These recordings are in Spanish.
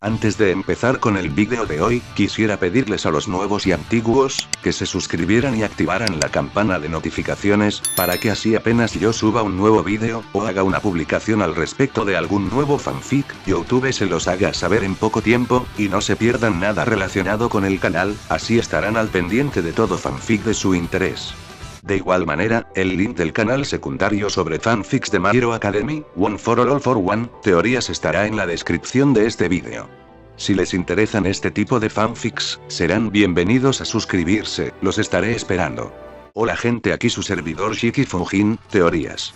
Antes de empezar con el vídeo de hoy, quisiera pedirles a los nuevos y antiguos, que se suscribieran y activaran la campana de notificaciones, para que así apenas yo suba un nuevo vídeo, o haga una publicación al respecto de algún nuevo fanfic, YouTube se los haga saber en poco tiempo, y no se pierdan nada relacionado con el canal, así estarán al pendiente de todo fanfic de su interés. De igual manera, el link del canal secundario sobre fanfics de My Hero Academy, One for All for One, teorías estará en la descripción de este vídeo. Si les interesan este tipo de fanfics, serán bienvenidos a suscribirse, los estaré esperando. Hola gente, aquí su servidor Shiki Fujin, teorías.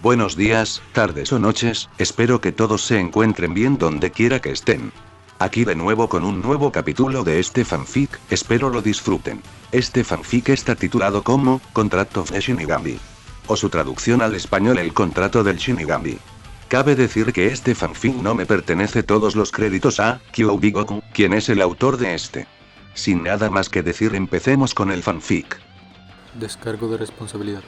Buenos días, tardes o noches, espero que todos se encuentren bien donde quiera que estén. Aquí de nuevo con un nuevo capítulo de este fanfic, espero lo disfruten. Este fanfic está titulado como Contract of the Shinigami. O su traducción al español, el contrato del Shinigami. Cabe decir que este fanfic no me pertenece, todos los créditos a Kyoubi Goku, quien es el autor de este. Sin nada más que decir, empecemos con el fanfic. Descargo de responsabilidad.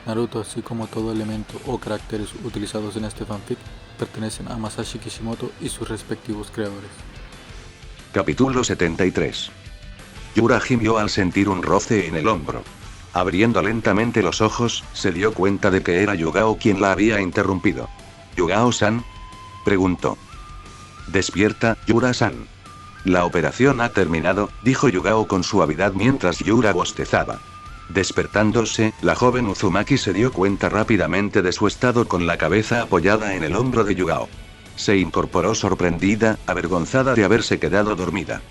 Naruto, así como todo elemento o caracteres utilizados en este fanfic, pertenecen a Masashi Kishimoto y sus respectivos creadores. Capítulo 73. Yura gimió al sentir un roce en el hombro. Abriendo lentamente los ojos, se dio cuenta de que era Yugao quien la había interrumpido. ¿Yugao-san?, preguntó. Despierta, Yura-san. La operación ha terminado, dijo Yugao con suavidad mientras Yura bostezaba. Despertándose, la joven Uzumaki se dio cuenta rápidamente de su estado con la cabeza apoyada en el hombro de Yugao. Se incorporó sorprendida, avergonzada de haberse quedado dormida.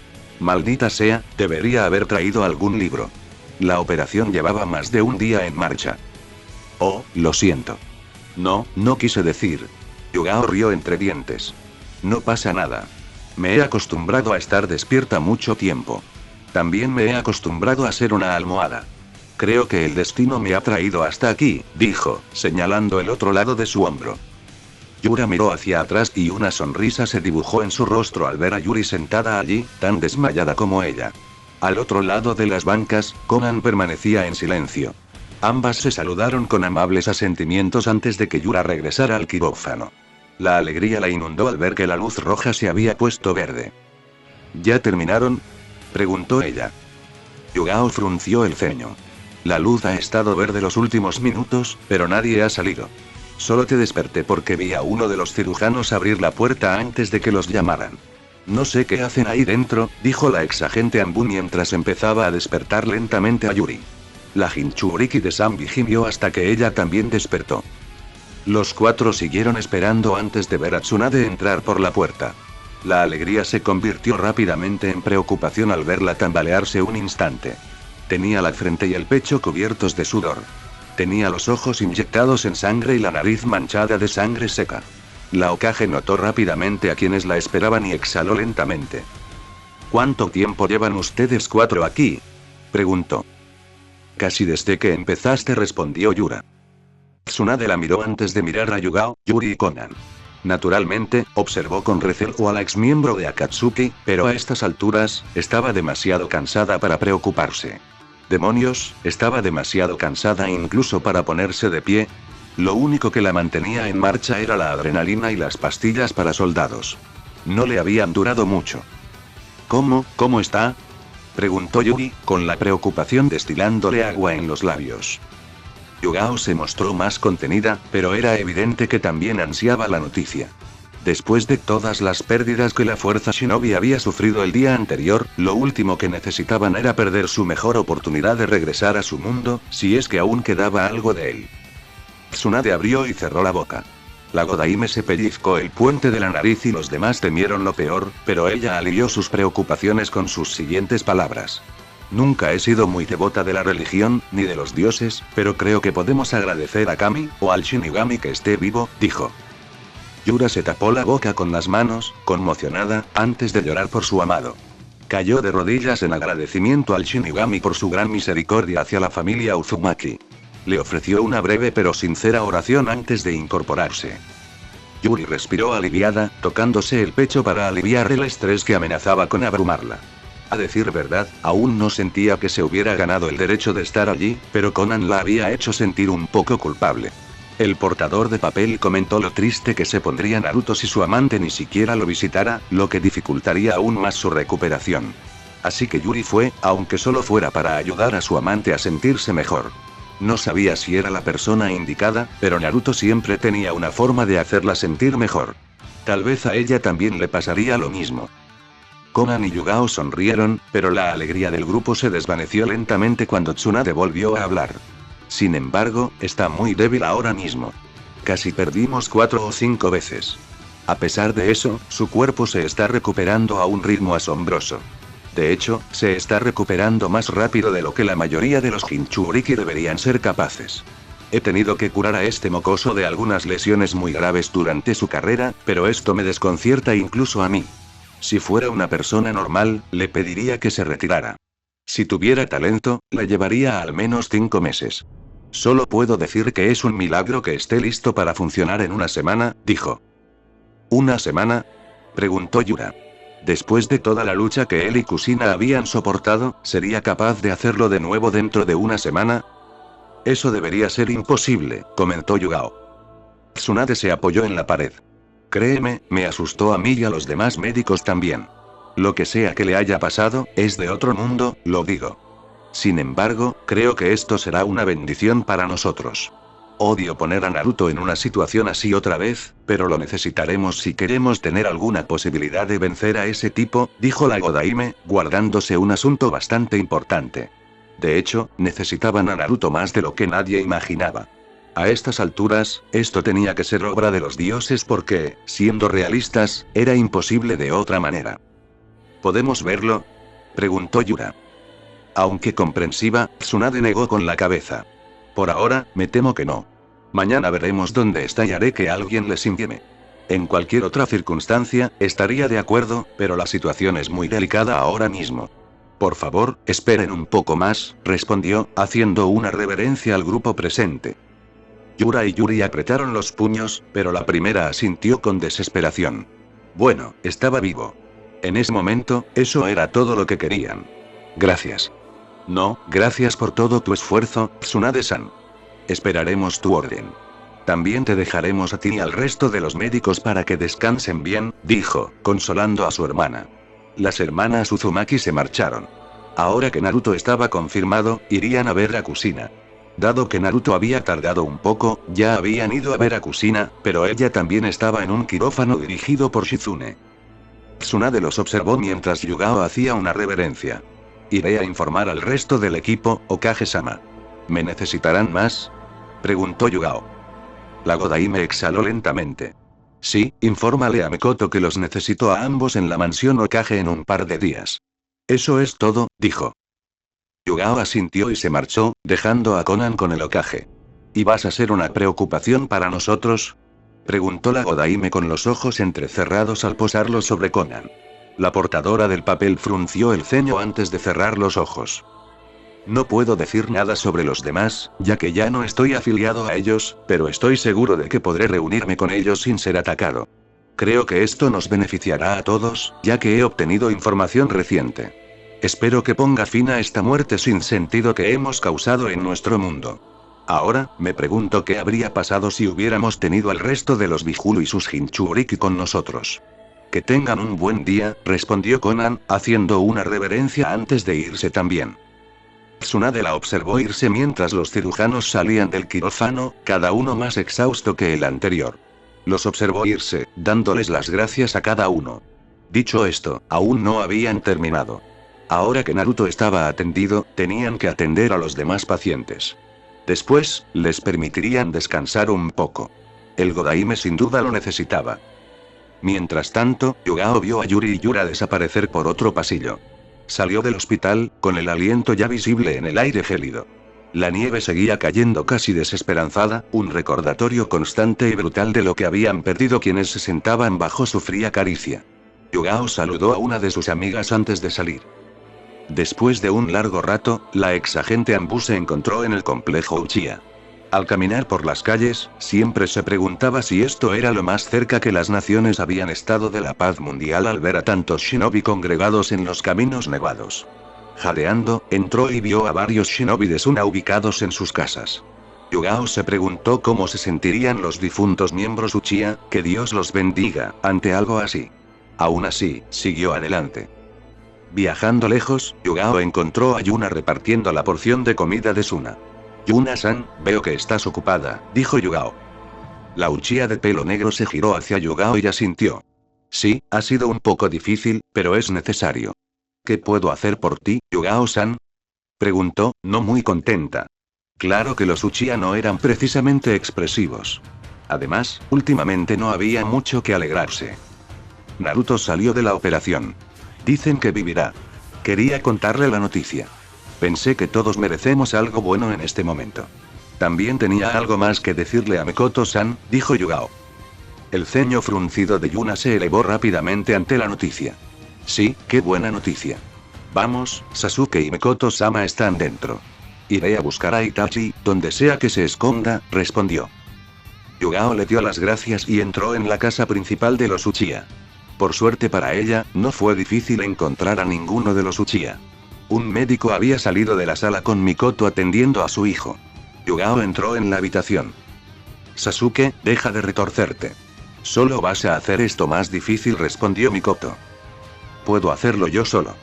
Maldita sea, debería haber traído algún libro. La operación llevaba más de un día en marcha. Oh, lo siento. No quise decir. Yugao rió entre dientes. No pasa nada. Me he acostumbrado a estar despierta mucho tiempo. También me he acostumbrado a ser una almohada. Creo que el destino me ha traído hasta aquí, dijo, señalando el otro lado de su hombro. Yura miró hacia atrás y una sonrisa se dibujó en su rostro al ver a Yuri sentada allí, tan desmayada como ella. Al otro lado de las bancas, Konan permanecía en silencio. Ambas se saludaron con amables asentimientos antes de que Yura regresara al quirófano. La alegría la inundó al ver que la luz roja se había puesto verde. ¿Ya terminaron?, preguntó ella. Yugao frunció el ceño. La luz ha estado verde los últimos minutos, pero nadie ha salido. Solo te desperté porque vi a uno de los cirujanos abrir la puerta antes de que los llamaran. No sé qué hacen ahí dentro, dijo la exagente Anbu mientras empezaba a despertar lentamente a Yuri. La Jinchuriki de Sanbi gimió hasta que ella también despertó. Los cuatro siguieron esperando antes de ver a Tsunade entrar por la puerta. La alegría se convirtió rápidamente en preocupación al verla tambalearse un instante. Tenía la frente y el pecho cubiertos de sudor. Tenía los ojos inyectados en sangre y la nariz manchada de sangre seca. La Hokage notó rápidamente a quienes la esperaban y exhaló lentamente. ¿Cuánto tiempo llevan ustedes cuatro aquí?, preguntó. Casi desde que empezaste, respondió Yura. Tsunade la miró antes de mirar a Yugao, Yuri y Konan. Naturalmente, observó con recelo a la exmiembro de Akatsuki, pero a estas alturas, estaba demasiado cansada para preocuparse. Demonios, estaba demasiado cansada incluso para ponerse de pie. Lo único que la mantenía en marcha era la adrenalina y las pastillas para soldados. No le habían durado mucho. ¿Cómo está?, preguntó Yuri, con la preocupación destilándole agua en los labios. Yugao se mostró más contenida, pero era evidente que también ansiaba la noticia. Después de todas las pérdidas que la fuerza Shinobi había sufrido el día anterior, lo último que necesitaban era perder su mejor oportunidad de regresar a su mundo, si es que aún quedaba algo de él. Tsunade abrió y cerró la boca. La Godaime se pellizcó el puente de la nariz y los demás temieron lo peor, pero ella alivió sus preocupaciones con sus siguientes palabras. Nunca he sido muy devota de la religión, ni de los dioses, pero creo que podemos agradecer a Kami, o al Shinigami que esté vivo, dijo. Yura se tapó la boca con las manos, conmocionada, antes de llorar por su amado. Cayó de rodillas en agradecimiento al Shinigami por su gran misericordia hacia la familia Uzumaki. Le ofreció una breve pero sincera oración antes de incorporarse. Yuri respiró aliviada, tocándose el pecho para aliviar el estrés que amenazaba con abrumarla. A decir verdad, aún no sentía que se hubiera ganado el derecho de estar allí, pero Konan la había hecho sentir un poco culpable. El portador de papel comentó lo triste que se pondría Naruto si su amante ni siquiera lo visitara, lo que dificultaría aún más su recuperación. Así que Yuri fue, aunque solo fuera para ayudar a su amante a sentirse mejor. No sabía si era la persona indicada, pero Naruto siempre tenía una forma de hacerla sentir mejor. Tal vez a ella también le pasaría lo mismo. Konan y Yugao sonrieron, pero la alegría del grupo se desvaneció lentamente cuando Tsunade volvió a hablar. Sin embargo, está muy débil ahora mismo. Casi perdimos 4 o 5 veces. A pesar de eso, su cuerpo se está recuperando a un ritmo asombroso. De hecho, se está recuperando más rápido de lo que la mayoría de los Jinchuriki deberían ser capaces. He tenido que curar a este mocoso de algunas lesiones muy graves durante su carrera, pero esto me desconcierta incluso a mí. Si fuera una persona normal, le pediría que se retirara. Si tuviera talento, la llevaría al menos 5 meses. Solo puedo decir que es un milagro que esté listo para funcionar en una semana, dijo. ¿Una semana?, preguntó Yura. Después de toda la lucha que él y Kusina habían soportado, ¿sería capaz de hacerlo de nuevo dentro de una semana? Eso debería ser imposible, comentó Yugao. Tsunade se apoyó en la pared. Créeme, me asustó a mí y a los demás médicos también. Lo que sea que le haya pasado, es de otro mundo, lo digo. Sin embargo, creo que esto será una bendición para nosotros. Odio poner a Naruto en una situación así otra vez, pero lo necesitaremos si queremos tener alguna posibilidad de vencer a ese tipo, dijo la Godaime, guardándose un asunto bastante importante. De hecho, necesitaban a Naruto más de lo que nadie imaginaba. A estas alturas, esto tenía que ser obra de los dioses porque, siendo realistas, era imposible de otra manera. ¿Podemos verlo?, preguntó Yura. Aunque comprensiva, Tsunade negó con la cabeza. Por ahora, me temo que no. Mañana veremos dónde está y haré que alguien les invieme. En cualquier otra circunstancia, estaría de acuerdo, pero la situación es muy delicada ahora mismo. Por favor, esperen un poco más, respondió, haciendo una reverencia al grupo presente. Yura y Yuri apretaron los puños, pero la primera asintió con desesperación. Bueno, estaba vivo. En ese momento, eso era todo lo que querían. Gracias. No, gracias por todo tu esfuerzo, Tsunade-san. Esperaremos tu orden. También te dejaremos a ti y al resto de los médicos para que descansen bien, dijo, consolando a su hermana. Las hermanas Uzumaki se marcharon. Ahora que Naruto estaba confirmado, irían a ver a Kusina. Dado que Naruto había tardado un poco, ya habían ido a ver a Kusina, pero ella también estaba en un quirófano dirigido por Shizune. Tsunade los observó mientras Yugao hacía una reverencia. Iré a informar al resto del equipo, Okage-sama. ¿Me necesitarán más?, preguntó Yugao. La Godaime exhaló lentamente. Sí, infórmale a Mikoto que los necesito a ambos en la mansión Okage en un par de días. Eso es todo, dijo. Yugao asintió y se marchó, dejando a Konan con el Hokage. ¿Y vas a ser una preocupación para nosotros?, preguntó la Godaime con los ojos entrecerrados al posarlos sobre Konan. La portadora del papel frunció el ceño antes de cerrar los ojos. No puedo decir nada sobre los demás, ya que ya no estoy afiliado a ellos, pero estoy seguro de que podré reunirme con ellos sin ser atacado. Creo que esto nos beneficiará a todos, ya que he obtenido información reciente. Espero que ponga fin a esta muerte sin sentido que hemos causado en nuestro mundo. Ahora, me pregunto qué habría pasado si hubiéramos tenido al resto de los Bijulu y sus Jinchuriki con nosotros. Que tengan un buen día, respondió Konan, haciendo una reverencia antes de irse también. Tsunade la observó irse mientras los cirujanos salían del quirófano, cada uno más exhausto que el anterior. Los observó irse, dándoles las gracias a cada uno. Dicho esto, aún no habían terminado. Ahora que Naruto estaba atendido, tenían que atender a los demás pacientes. Después, les permitirían descansar un poco. El Godaime sin duda lo necesitaba. Mientras tanto, Yugao vio a Yuri y Yura desaparecer por otro pasillo. Salió del hospital, con el aliento ya visible en el aire gélido. La nieve seguía cayendo casi desesperanzada, un recordatorio constante y brutal de lo que habían perdido quienes se sentaban bajo su fría caricia. Yugao saludó a una de sus amigas antes de salir. Después de un largo rato, la ex agente Anbu se encontró en el complejo Uchiha. Al caminar por las calles, siempre se preguntaba si esto era lo más cerca que las naciones habían estado de la paz mundial al ver a tantos shinobi congregados en los caminos nevados. Jadeando, entró y vio a varios shinobi de Suna ubicados en sus casas. Yugao se preguntó cómo se sentirían los difuntos miembros Uchiha, que Dios los bendiga, ante algo así. Aún así, siguió adelante. Viajando lejos, Yugao encontró a Yuna repartiendo la porción de comida de Suna. Yuna-san, veo que estás ocupada, dijo Yugao. La Uchiha de pelo negro se giró hacia Yugao y asintió. Sí, ha sido un poco difícil, pero es necesario. ¿Qué puedo hacer por ti, Yugao-san? Preguntó, no muy contenta. Claro que los Uchiha no eran precisamente expresivos. Además, últimamente no había mucho que alegrarse. Naruto salió de la operación. Dicen que vivirá. Quería contarle la noticia. Pensé que todos merecemos algo bueno en este momento. También tenía algo más que decirle a Mikoto-san, dijo Yugao. El ceño fruncido de Yuna se elevó rápidamente ante la noticia. Sí, qué buena noticia. Vamos, Sasuke y Mikoto-sama están dentro. Iré a buscar a Itachi, donde sea que se esconda, respondió. Yugao le dio las gracias y entró en la casa principal de los Uchiha. Por suerte para ella, no fue difícil encontrar a ninguno de los Uchiha. Un médico había salido de la sala con Mikoto atendiendo a su hijo. Yugao entró en la habitación. Sasuke, deja de retorcerte. Solo vas a hacer esto más difícil, respondió Mikoto. Puedo hacerlo yo solo.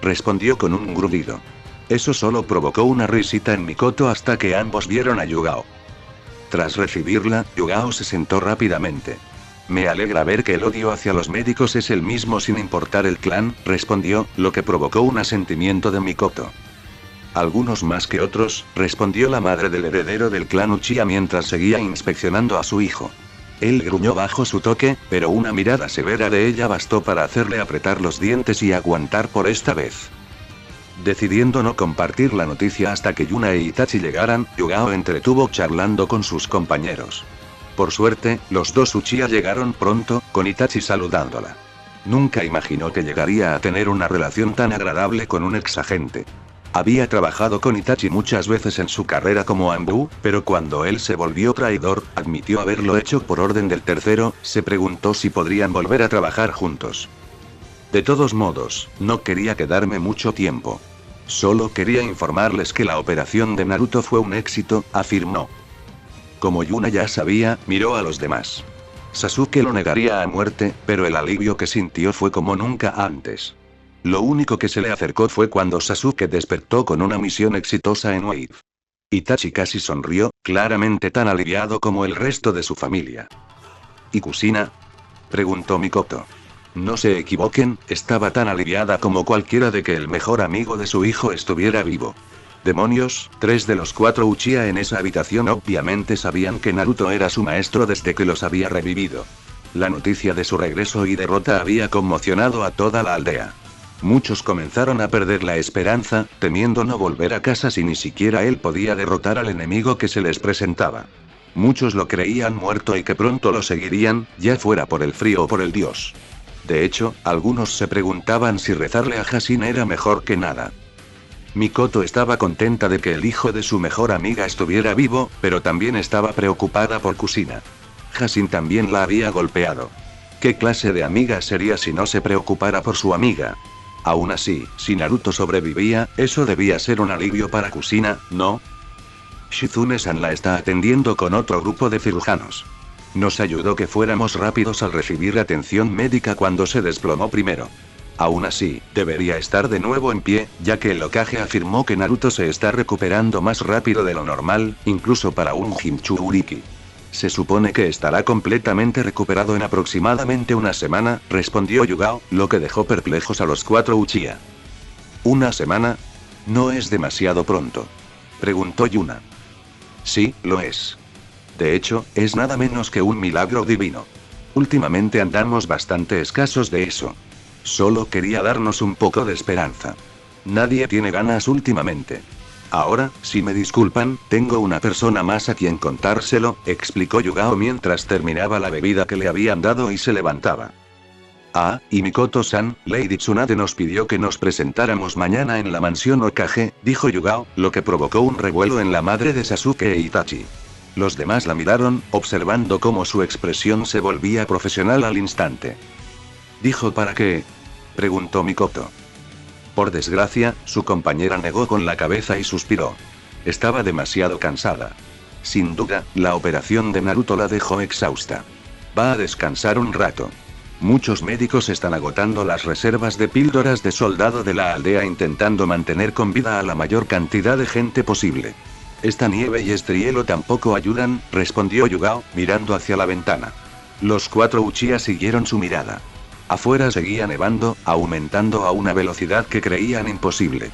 Respondió con un grudido. Eso solo provocó una risita en Mikoto hasta que ambos vieron a Yugao. Tras recibirla, Yugao se sentó rápidamente. Me alegra ver que el odio hacia los médicos es el mismo sin importar el clan, respondió, lo que provocó un asentimiento de Mikoto. Algunos más que otros, respondió la madre del heredero del clan Uchiha mientras seguía inspeccionando a su hijo. Él gruñó bajo su toque, pero una mirada severa de ella bastó para hacerle apretar los dientes y aguantar por esta vez. Decidiendo no compartir la noticia hasta que Yuna e Itachi llegaran, Yugao entretuvo charlando con sus compañeros. Por suerte, los dos Uchiha llegaron pronto, con Itachi saludándola. Nunca imaginó que llegaría a tener una relación tan agradable con un exagente. Había trabajado con Itachi muchas veces en su carrera como Anbu, pero cuando él se volvió traidor, admitió haberlo hecho por orden del tercero, se preguntó si podrían volver a trabajar juntos. De todos modos, no quería quedarme mucho tiempo. Solo quería informarles que la operación de Naruto fue un éxito, afirmó. Como Yuna ya sabía, miró a los demás. Sasuke lo negaría a muerte, pero el alivio que sintió fue como nunca antes. Lo único que se le acercó fue cuando Sasuke despertó con una misión exitosa en Wave. Itachi casi sonrió, claramente tan aliviado como el resto de su familia. ¿Y Kusina?, preguntó Mikoto. No se equivoquen, estaba tan aliviada como cualquiera de que el mejor amigo de su hijo estuviera vivo. Demonios, 3 de los 4 Uchiha en esa habitación obviamente sabían que Naruto era su maestro desde que los había revivido. La noticia de su regreso y derrota había conmocionado a toda la aldea. Muchos comenzaron a perder la esperanza, temiendo no volver a casa si ni siquiera él podía derrotar al enemigo que se les presentaba. Muchos lo creían muerto y que pronto lo seguirían, ya fuera por el frío o por el dios. De hecho, algunos se preguntaban si rezarle a Hashin era mejor que nada. Mikoto estaba contenta de que el hijo de su mejor amiga estuviera vivo, pero también estaba preocupada por Kusina. Hashin también la había golpeado. ¿Qué clase de amiga sería si no se preocupara por su amiga? Aún así, si Naruto sobrevivía, eso debía ser un alivio para Kusina, ¿no? Shizune-san la está atendiendo con otro grupo de cirujanos. Nos ayudó que fuéramos rápidos al recibir atención médica cuando se desplomó primero. Aún así, debería estar de nuevo en pie, ya que el Hokage afirmó que Naruto se está recuperando más rápido de lo normal, incluso para un Jinchuriki. Se supone que estará completamente recuperado en aproximadamente una semana, respondió Yugao, lo que dejó perplejos a los 4 Uchiha. ¿Una semana? ¿No es demasiado pronto?, preguntó Yuna. Sí, lo es. De hecho, es nada menos que un milagro divino. Últimamente andamos bastante escasos de eso. Solo quería darnos un poco de esperanza. Nadie tiene ganas últimamente. Ahora, si me disculpan, tengo una persona más a quien contárselo, explicó Yugao mientras terminaba la bebida que le habían dado y se levantaba. Ah, y Mikoto-san, Lady Tsunade nos pidió que nos presentáramos mañana en la mansión Hokage, dijo Yugao, lo que provocó un revuelo en la madre de Sasuke e Itachi. Los demás la miraron, observando cómo su expresión se volvía profesional al instante. ¿Dijo para qué?, preguntó Mikoto. Por desgracia, su compañera negó con la cabeza y suspiró. Estaba demasiado cansada. Sin duda, la operación de Naruto la dejó exhausta. Va a descansar un rato. Muchos médicos están agotando las reservas de píldoras de soldado de la aldea intentando mantener con vida a la mayor cantidad de gente posible. Esta nieve y este hielo tampoco ayudan, respondió Yugao, mirando hacia la ventana. Los 4 Uchiha siguieron su mirada. Afuera seguía nevando, aumentando a una velocidad que creían imposible.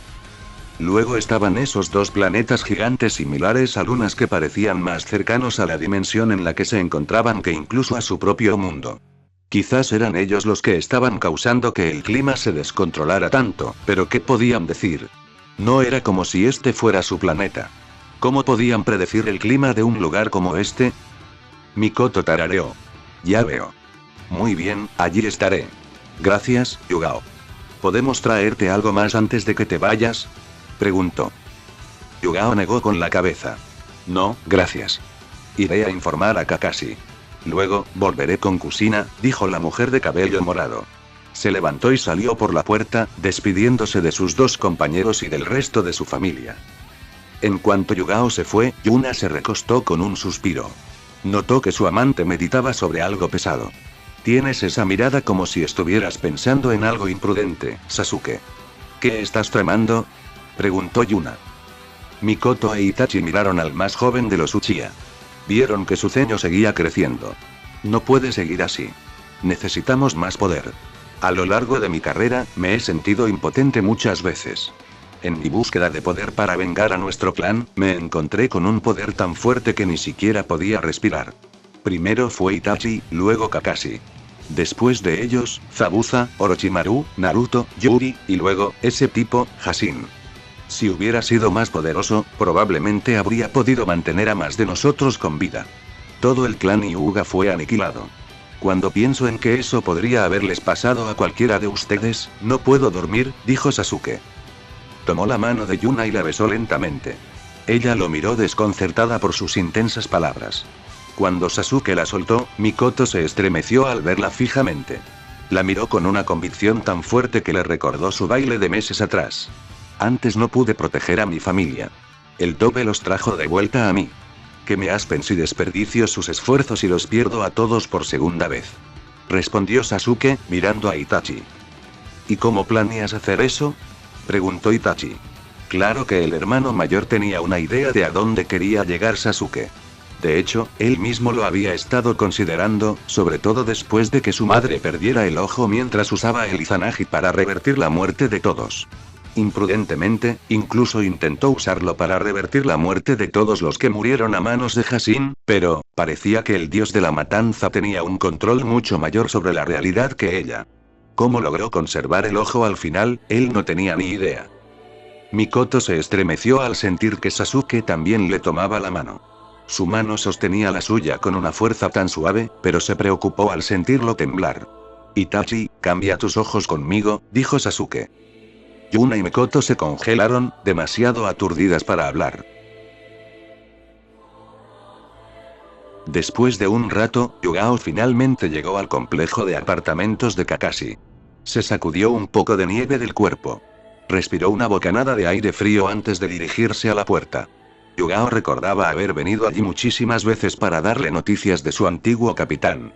Luego estaban esos 2 planetas gigantes similares a lunas que parecían más cercanos a la dimensión en la que se encontraban que incluso a su propio mundo. Quizás eran ellos los que estaban causando que el clima se descontrolara tanto, pero ¿qué podían decir? No era como si este fuera su planeta. ¿Cómo podían predecir el clima de un lugar como este? Mikoto tarareó. Ya veo. Muy bien, allí estaré. Gracias, Yugao. ¿Podemos traerte algo más antes de que te vayas? Preguntó. Yugao negó con la cabeza. No, gracias. Iré a informar a Kakashi. Luego, volveré con Kusina, dijo la mujer de cabello morado. Se levantó y salió por la puerta, despidiéndose de sus 2 compañeros y del resto de su familia. En cuanto Yugao se fue, Yuna se recostó con un suspiro. Notó que su amante meditaba sobre algo pesado. Tienes esa mirada como si estuvieras pensando en algo imprudente, Sasuke. ¿Qué estás tramando? Preguntó Yuna. Mikoto e Itachi miraron al más joven de los Uchiha. Vieron que su ceño seguía creciendo. No puede seguir así. Necesitamos más poder. A lo largo de mi carrera, me he sentido impotente muchas veces. En mi búsqueda de poder para vengar a nuestro clan, me encontré con un poder tan fuerte que ni siquiera podía respirar. Primero fue Itachi, luego Kakashi. Después de ellos, Zabuza, Orochimaru, Naruto, Yuri, y luego, ese tipo, Hashin. Si hubiera sido más poderoso, probablemente habría podido mantener a más de nosotros con vida. Todo el clan Hyuga fue aniquilado. Cuando pienso en que eso podría haberles pasado a cualquiera de ustedes, no puedo dormir, dijo Sasuke. Tomó la mano de Yuna y la besó lentamente. Ella lo miró desconcertada por sus intensas palabras. Cuando Sasuke la soltó, Mikoto se estremeció al verla fijamente. La miró con una convicción tan fuerte que le recordó su baile de meses atrás. Antes no pude proteger a mi familia. El Tobe los trajo de vuelta a mí. Que me aspen si desperdicio sus esfuerzos y los pierdo a todos por segunda vez. Respondió Sasuke, mirando a Itachi. ¿Y cómo planeas hacer eso? Preguntó Itachi. Claro que el hermano mayor tenía una idea de a dónde quería llegar Sasuke. De hecho, él mismo lo había estado considerando, sobre todo después de que su madre perdiera el ojo mientras usaba el Izanagi para revertir la muerte de todos. Imprudentemente, incluso intentó usarlo para revertir la muerte de todos los que murieron a manos de Hashin, pero, parecía que el dios de la matanza tenía un control mucho mayor sobre la realidad que ella. ¿Cómo logró conservar el ojo al final? Él no tenía ni idea. Mikoto se estremeció al sentir que Sasuke también le tomaba la mano. Su mano sostenía la suya con una fuerza tan suave, pero se preocupó al sentirlo temblar. Itachi, cambia tus ojos conmigo, dijo Sasuke. Yuna y Mikoto se congelaron, demasiado aturdidas para hablar. Después de un rato, Yugao finalmente llegó al complejo de apartamentos de Kakashi. Se sacudió un poco de nieve del cuerpo. Respiró una bocanada de aire frío antes de dirigirse a la puerta. Yugao recordaba haber venido allí muchísimas veces para darle noticias de su antiguo capitán.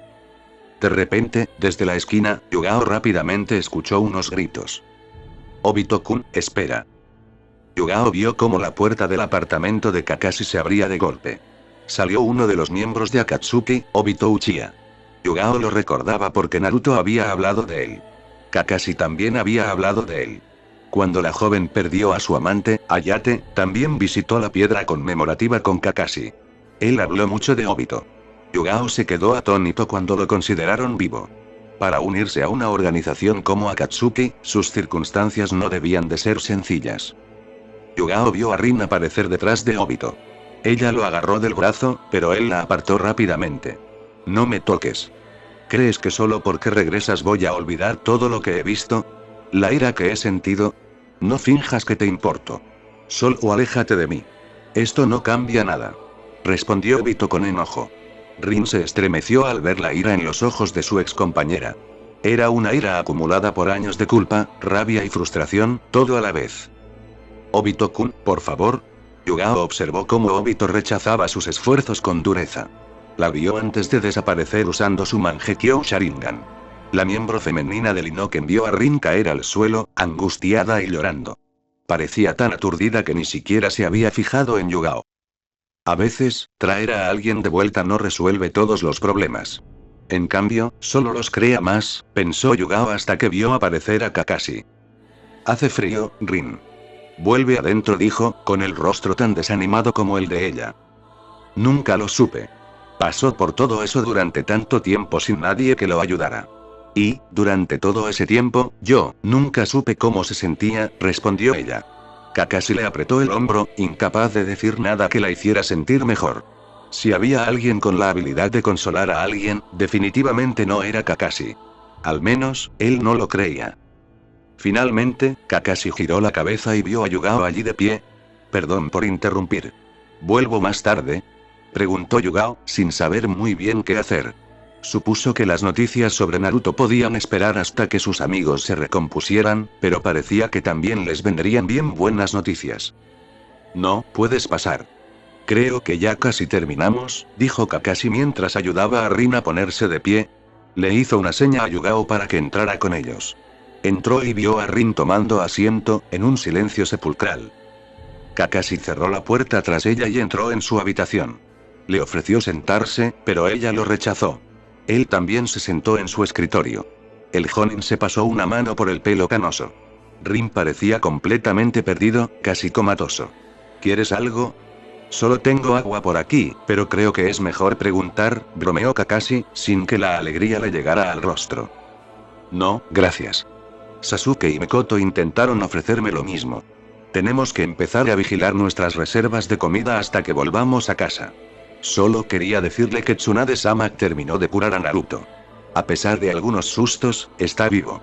De repente, desde la esquina, Yugao rápidamente escuchó unos gritos. Obito-kun, espera. Yugao vio cómo la puerta del apartamento de Kakashi se abría de golpe. Salió uno de los miembros de Akatsuki, Obito Uchiha. Yugao lo recordaba porque Naruto había hablado de él. Kakashi también había hablado de él. Cuando la joven perdió a su amante, Ayate, también visitó la piedra conmemorativa con Kakashi. Él habló mucho de Obito. Yugao se quedó atónito cuando lo consideraron vivo. Para unirse a una organización como Akatsuki, sus circunstancias no debían de ser sencillas. Yugao vio a Rin aparecer detrás de Obito. Ella lo agarró del brazo, pero él la apartó rápidamente. No me toques. ¿Crees que solo porque regresas voy a olvidar todo lo que he visto? La ira que he sentido. No finjas que te importo. Solo aléjate de mí. Esto no cambia nada. Respondió Obito con enojo. Rin se estremeció al ver la ira en los ojos de su excompañera. Era una ira acumulada por años de culpa, rabia y frustración, todo a la vez. Obito-kun, por favor. Yugao observó cómo Obito rechazaba sus esfuerzos con dureza. La vio antes de desaparecer usando su Mangekyo Sharingan. La miembro femenina del Inoken vio a Rin caer al suelo, angustiada y llorando. Parecía tan aturdida que ni siquiera se había fijado en Yugao. A veces, traer a alguien de vuelta no resuelve todos los problemas. En cambio, solo los crea más, pensó Yugao hasta que vio aparecer a Kakashi. Hace frío, Rin. Vuelve adentro, dijo, con el rostro tan desanimado como el de ella. Nunca lo supe. Pasó por todo eso durante tanto tiempo sin nadie que lo ayudara. Y, durante todo ese tiempo, yo, nunca supe cómo se sentía, respondió ella. Kakashi le apretó el hombro, incapaz de decir nada que la hiciera sentir mejor. Si había alguien con la habilidad de consolar a alguien, definitivamente no era Kakashi. Al menos, él no lo creía. Finalmente, Kakashi giró la cabeza y vio a Yugao allí de pie. Perdón por interrumpir. ¿Vuelvo más tarde?, preguntó Yugao, sin saber muy bien qué hacer. Supuso que las noticias sobre Naruto podían esperar hasta que sus amigos se recompusieran, pero parecía que también les vendrían bien buenas noticias. No, puedes pasar. Creo que ya casi terminamos, dijo Kakashi mientras ayudaba a Rin a ponerse de pie. Le hizo una seña a Yugao para que entrara con ellos. Entró y vio a Rin tomando asiento, en un silencio sepulcral. Kakashi cerró la puerta tras ella y entró en su habitación. Le ofreció sentarse, pero ella lo rechazó. Él también se sentó en su escritorio. El Jonin se pasó una mano por el pelo canoso. Rin parecía completamente perdido, casi comatoso. ¿Quieres algo? Solo tengo agua por aquí, pero creo que es mejor preguntar, bromeó Kakashi, sin que la alegría le llegara al rostro. No, gracias. Sasuke y Mikoto intentaron ofrecerme lo mismo. Tenemos que empezar a vigilar nuestras reservas de comida hasta que volvamos a casa. Solo quería decirle que Tsunade-sama terminó de curar a Naruto. A pesar de algunos sustos, está vivo.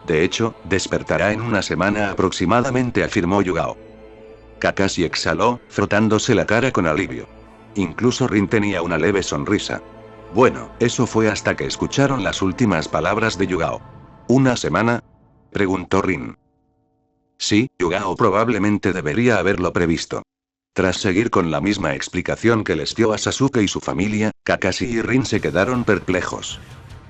De hecho, despertará en una semana aproximadamente, afirmó Yugao. Kakashi exhaló, frotándose la cara con alivio. Incluso Rin tenía una leve sonrisa. Bueno, eso fue hasta que escucharon las últimas palabras de Yugao. ¿Una semana?, preguntó Rin. Sí, Yugao probablemente debería haberlo previsto. Tras seguir con la misma explicación que les dio a Sasuke y su familia, Kakashi y Rin se quedaron perplejos.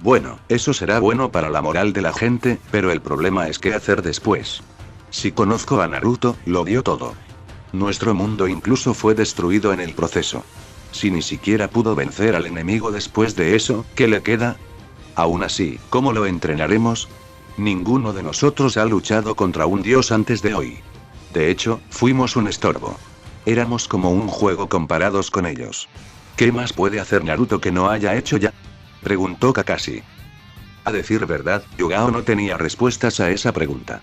Bueno, eso será bueno para la moral de la gente, pero el problema es qué hacer después. Si conozco a Naruto, lo dio todo. Nuestro mundo incluso fue destruido en el proceso. Si ni siquiera pudo vencer al enemigo después de eso, ¿qué le queda? Aún así, ¿cómo lo entrenaremos? Ninguno de nosotros ha luchado contra un dios antes de hoy. De hecho, fuimos un estorbo. Éramos como un juego comparados con ellos. ¿Qué más puede hacer Naruto que no haya hecho ya?, preguntó Kakashi. A decir verdad, Yugao no tenía respuestas a esa pregunta.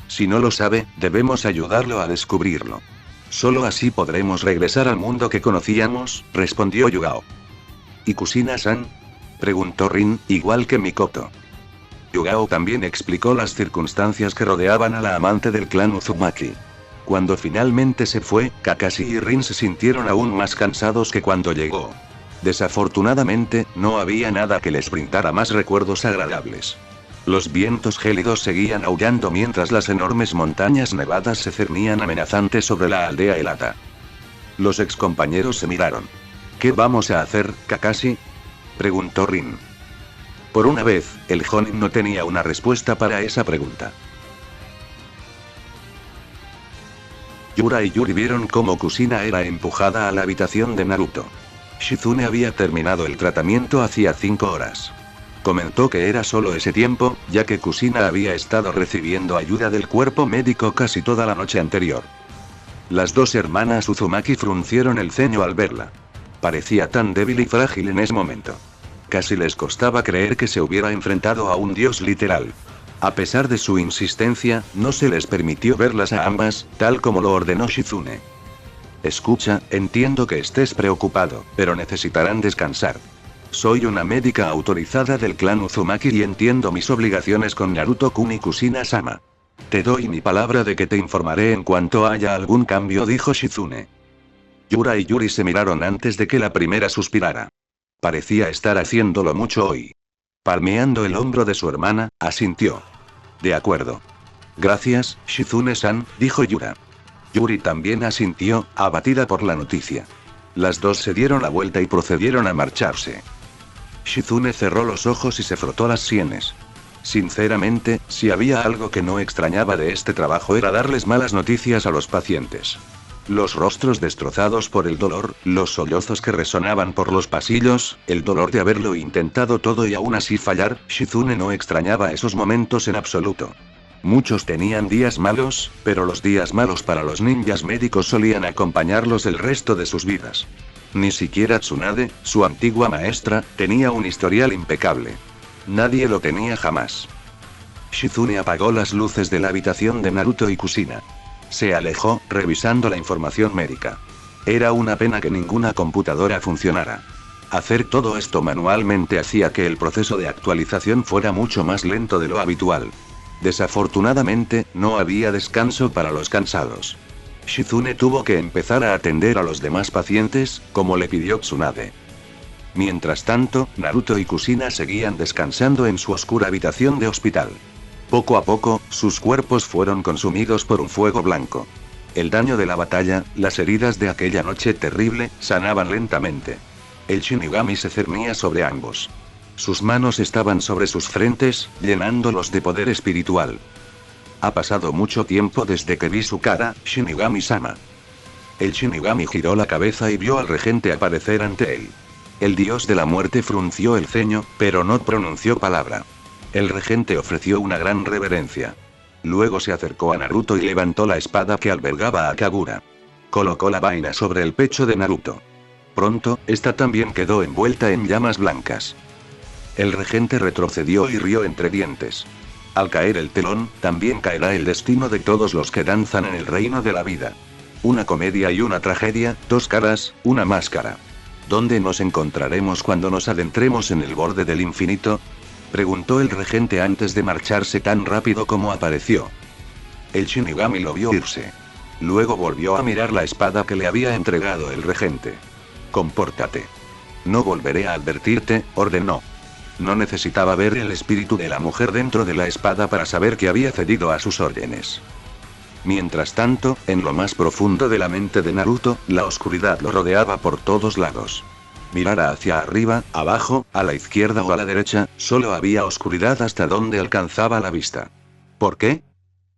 Si no lo sabe, debemos ayudarlo a descubrirlo. Solo así podremos regresar al mundo que conocíamos, respondió Yugao. ¿Y Kushina-san?, preguntó Rin, igual que Mikoto. Yugao también explicó las circunstancias que rodeaban a la amante del clan Uzumaki. Cuando finalmente se fue, Kakashi y Rin se sintieron aún más cansados que cuando llegó. Desafortunadamente, no había nada que les brindara más recuerdos agradables. Los vientos gélidos seguían aullando mientras las enormes montañas nevadas se cernían amenazantes sobre la aldea helada. Los excompañeros se miraron. ¿Qué vamos a hacer, Kakashi?, preguntó Rin. Por una vez, el Jonin no tenía una respuesta para esa pregunta. Yura y Yuri vieron cómo Kushina era empujada a la habitación de Naruto. Shizune había terminado el tratamiento hacía 5 horas. Comentó que era solo ese tiempo, ya que Kushina había estado recibiendo ayuda del cuerpo médico casi toda la noche anterior. Las dos hermanas Uzumaki fruncieron el ceño al verla. Parecía tan débil y frágil en ese momento. Casi les costaba creer que se hubiera enfrentado a un dios literal. A pesar de su insistencia, no se les permitió verlas a ambas, tal como lo ordenó Shizune. Escucha, entiendo que estés preocupado, pero necesitarán descansar. Soy una médica autorizada del clan Uzumaki y entiendo mis obligaciones con Naruto-kun y Kushina-sama. Te doy mi palabra de que te informaré en cuanto haya algún cambio, dijo Shizune. Yura y Yuri se miraron antes de que la primera suspirara. Parecía estar haciéndolo mucho hoy. Palmeando el hombro de su hermana, asintió. De acuerdo. Gracias, Shizune-san, dijo Yura. Yuri también asintió, abatida por la noticia. Las dos se dieron la vuelta y procedieron a marcharse. Shizune cerró los ojos y se frotó las sienes. Sinceramente, si había algo que no extrañaba de este trabajo era darles malas noticias a los pacientes. Los rostros destrozados por el dolor, los sollozos que resonaban por los pasillos, el dolor de haberlo intentado todo y aún así fallar, Shizune no extrañaba esos momentos en absoluto. Muchos tenían días malos, pero los días malos para los ninjas médicos solían acompañarlos el resto de sus vidas. Ni siquiera Tsunade, su antigua maestra, tenía un historial impecable. Nadie lo tenía jamás. Shizune apagó las luces de la habitación de Naruto y Kusina. Se alejó, revisando la información médica. Era una pena que ninguna computadora funcionara. Hacer todo esto manualmente hacía que el proceso de actualización fuera mucho más lento de lo habitual. Desafortunadamente, no había descanso para los cansados. Shizune tuvo que empezar a atender a los demás pacientes, como le pidió Tsunade. Mientras tanto, Naruto y Kusina seguían descansando en su oscura habitación de hospital. Poco a poco, sus cuerpos fueron consumidos por un fuego blanco. El daño de la batalla, las heridas de aquella noche terrible, sanaban lentamente. El Shinigami se cernía sobre ambos. Sus manos estaban sobre sus frentes, llenándolos de poder espiritual. Ha pasado mucho tiempo desde que vi su cara, Shinigami-sama. El Shinigami giró la cabeza y vio al regente aparecer ante él. El dios de la muerte frunció el ceño, pero no pronunció palabra. El regente ofreció una gran reverencia. Luego se acercó a Naruto y levantó la espada que albergaba a Kagura. Colocó la vaina sobre el pecho de Naruto. Pronto, esta también quedó envuelta en llamas blancas. El regente retrocedió y rió entre dientes. Al caer el telón, también caerá el destino de todos los que danzan en el reino de la vida. Una comedia y una tragedia, dos caras, una máscara. ¿Dónde nos encontraremos cuando nos adentremos en el borde del infinito?, preguntó el regente antes de marcharse tan rápido como apareció. El Shinigami lo vio irse. Luego volvió a mirar la espada que le había entregado el regente. Compórtate. No volveré a advertirte, ordenó. No necesitaba ver el espíritu de la mujer dentro de la espada para saber que había cedido a sus órdenes. Mientras tanto, en lo más profundo de la mente de Naruto, la oscuridad lo rodeaba por todos lados. Mirara hacia arriba, abajo, a la izquierda o a la derecha, solo había oscuridad hasta donde alcanzaba la vista. ¿Por qué?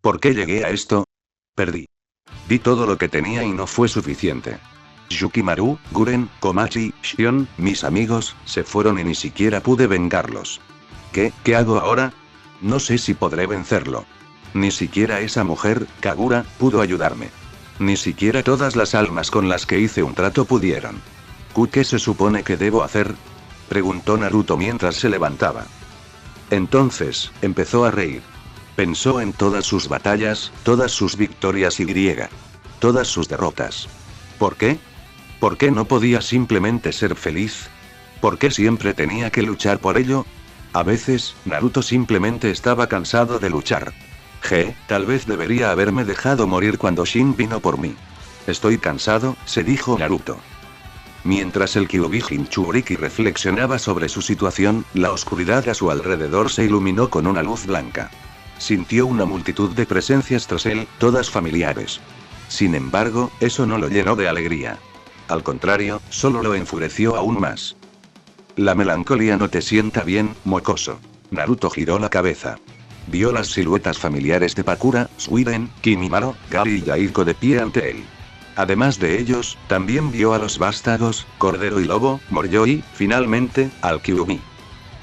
¿Por qué llegué a esto? Perdí. Di todo lo que tenía y no fue suficiente. Yukimaru, Guren, Komachi, Shion, mis amigos, se fueron y ni siquiera pude vengarlos. ¿Qué hago ahora? No sé si podré vencerlo. Ni siquiera esa mujer, Kagura, pudo ayudarme. Ni siquiera todas las almas con las que hice un trato pudieron. ¿Qué se supone que debo hacer?, preguntó Naruto mientras se levantaba. Entonces, empezó a reír. Pensó en todas sus batallas, todas sus victorias y todas sus derrotas. ¿Por qué? ¿Por qué no podía simplemente ser feliz? ¿Por qué siempre tenía que luchar por ello? A veces, Naruto simplemente estaba cansado de luchar. Tal vez debería haberme dejado morir cuando Shin vino por mí. Estoy cansado, se dijo Naruto. Mientras el Kyuubi Jinchuriki reflexionaba sobre su situación, la oscuridad a su alrededor se iluminó con una luz blanca. Sintió una multitud de presencias tras él, todas familiares. Sin embargo, eso no lo llenó de alegría. Al contrario, solo lo enfureció aún más. La melancolía no te sienta bien, mocoso. Naruto giró la cabeza. Vio las siluetas familiares de Pakura, Suiden, Kimimaro, Gari y Yaiko de pie ante él. Además de ellos, también vio a los vástagos, Cordero y Lobo, Moryo y, finalmente, al Kyuubi.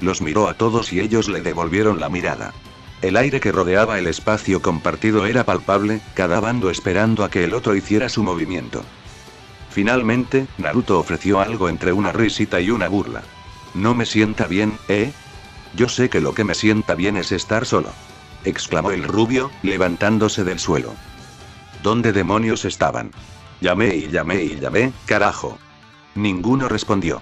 Los miró a todos y ellos le devolvieron la mirada. El aire que rodeaba el espacio compartido era palpable, cada bando esperando a que el otro hiciera su movimiento. Finalmente, Naruto ofreció algo entre una risita y una burla. No me sienta bien, ¿eh? Yo sé que lo que me sienta bien es estar solo, exclamó el rubio, levantándose del suelo. ¿Dónde demonios estaban? Llamé y llamé y llamé, carajo. Ninguno respondió.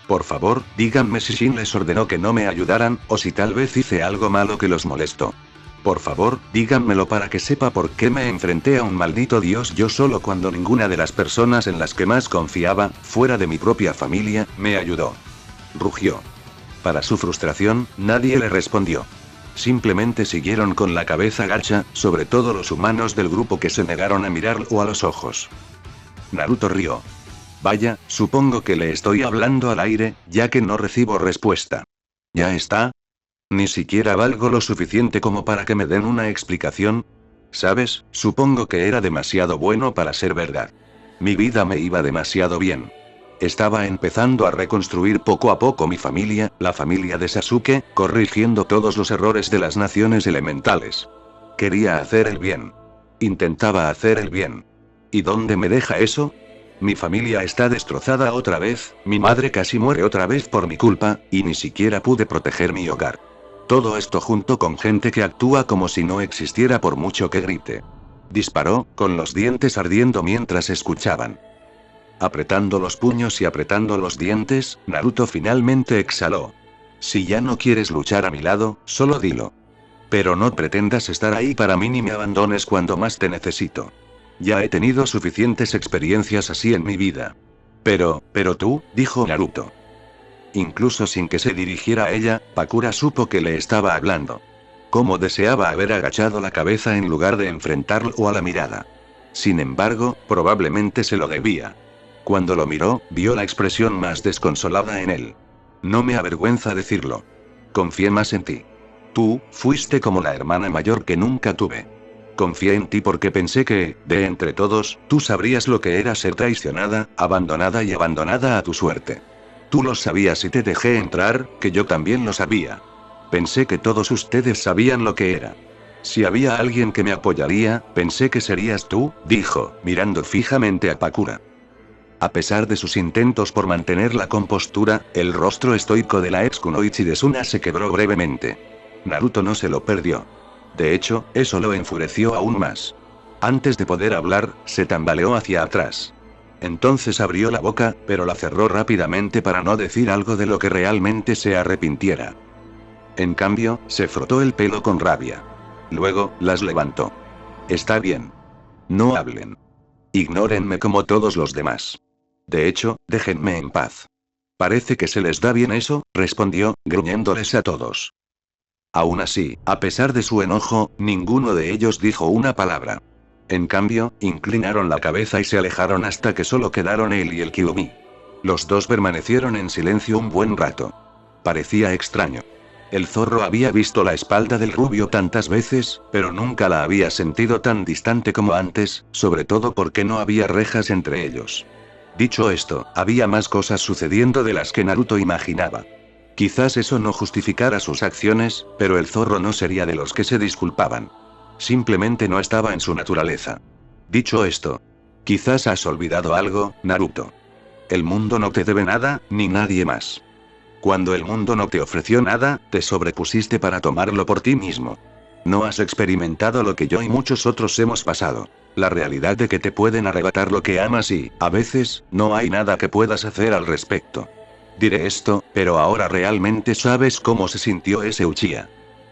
Por favor, díganme si Shin les ordenó que no me ayudaran, o si tal vez hice algo malo que los molestó. Por favor, díganmelo para que sepa por qué me enfrenté a un maldito dios yo solo cuando ninguna de las personas en las que más confiaba, fuera de mi propia familia, me ayudó. Rugió. Para su frustración, nadie le respondió. Simplemente siguieron con la cabeza gacha, sobre todo los humanos del grupo que se negaron a mirarlo a los ojos. Naruto rió. Vaya, supongo que le estoy hablando al aire, ya que no recibo respuesta. ¿Ya está? Ni siquiera valgo lo suficiente como para que me den una explicación. ¿Sabes? Supongo que era demasiado bueno para ser verdad. Mi vida me iba demasiado bien. Estaba empezando a reconstruir poco a poco mi familia, la familia de Sasuke, corrigiendo todos los errores de las naciones elementales. Quería hacer el bien. Intentaba hacer el bien. ¿Y dónde me deja eso? Mi familia está destrozada otra vez, mi madre casi muere otra vez por mi culpa, y ni siquiera pude proteger mi hogar. Todo esto junto con gente que actúa como si no existiera por mucho que grite. Disparó, con los dientes ardiendo mientras escuchaban. Apretando los puños y apretando los dientes, Naruto finalmente exhaló. Si ya no quieres luchar a mi lado, solo dilo. Pero no pretendas estar ahí para mí ni me abandones cuando más te necesito. Ya he tenido suficientes experiencias así en mi vida. Pero tú, dijo Naruto. Incluso sin que se dirigiera a ella, Pakura supo que le estaba hablando. Cómo deseaba haber agachado la cabeza en lugar de enfrentarlo a la mirada. Sin embargo, probablemente se lo debía. Cuando lo miró, vio la expresión más desconsolada en él. No me avergüenza decirlo. Confié más en ti. Tú, fuiste como la hermana mayor que nunca tuve. Confié en ti porque pensé que, de entre todos, tú sabrías lo que era ser traicionada, abandonada y abandonada a tu suerte. Tú lo sabías y te dejé entrar, que yo también lo sabía. Pensé que todos ustedes sabían lo que era. Si había alguien que me apoyaría, pensé que serías tú, dijo, mirando fijamente a Pakura. A pesar de sus intentos por mantener la compostura, el rostro estoico de la ex kunoichi de Suna se quebró brevemente. Naruto no se lo perdió. De hecho, eso lo enfureció aún más. Antes de poder hablar, se tambaleó hacia atrás. Entonces abrió la boca, pero la cerró rápidamente para no decir algo de lo que realmente se arrepintiera. En cambio, se frotó el pelo con rabia. Luego, las levantó. Está bien. No hablen. Ignórenme como todos los demás. De hecho, déjenme en paz. Parece que se les da bien eso, respondió, gruñéndoles a todos. Aún así, a pesar de su enojo, ninguno de ellos dijo una palabra. En cambio, inclinaron la cabeza y se alejaron hasta que solo quedaron él y el Kyuubi. Los dos permanecieron en silencio un buen rato. Parecía extraño. El zorro había visto la espalda del rubio tantas veces, pero nunca la había sentido tan distante como antes, sobre todo porque no había rejas entre ellos. Dicho esto, había más cosas sucediendo de las que Naruto imaginaba. Quizás eso no justificara sus acciones, pero el zorro no sería de los que se disculpaban. Simplemente no estaba en su naturaleza. Dicho esto, quizás has olvidado algo, Naruto. El mundo no te debe nada, ni nadie más. Cuando el mundo no te ofreció nada, te sobrepusiste para tomarlo por ti mismo. No has experimentado lo que yo y muchos otros hemos pasado. La realidad de que te pueden arrebatar lo que amas y, a veces, no hay nada que puedas hacer al respecto. Diré esto, pero ahora realmente sabes cómo se sintió ese Uchiha.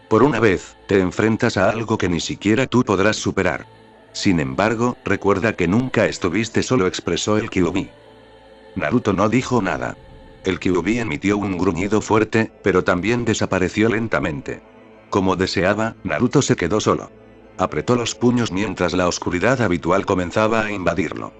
Por una vez, te enfrentas a algo que ni siquiera tú podrás superar. Sin embargo, recuerda que nunca estuviste solo, expresó el Kyuubi. Naruto no dijo nada. El Kyuubi emitió un gruñido fuerte, pero también desapareció lentamente. Como deseaba, Naruto se quedó solo. Apretó los puños mientras la oscuridad habitual comenzaba a invadirlo.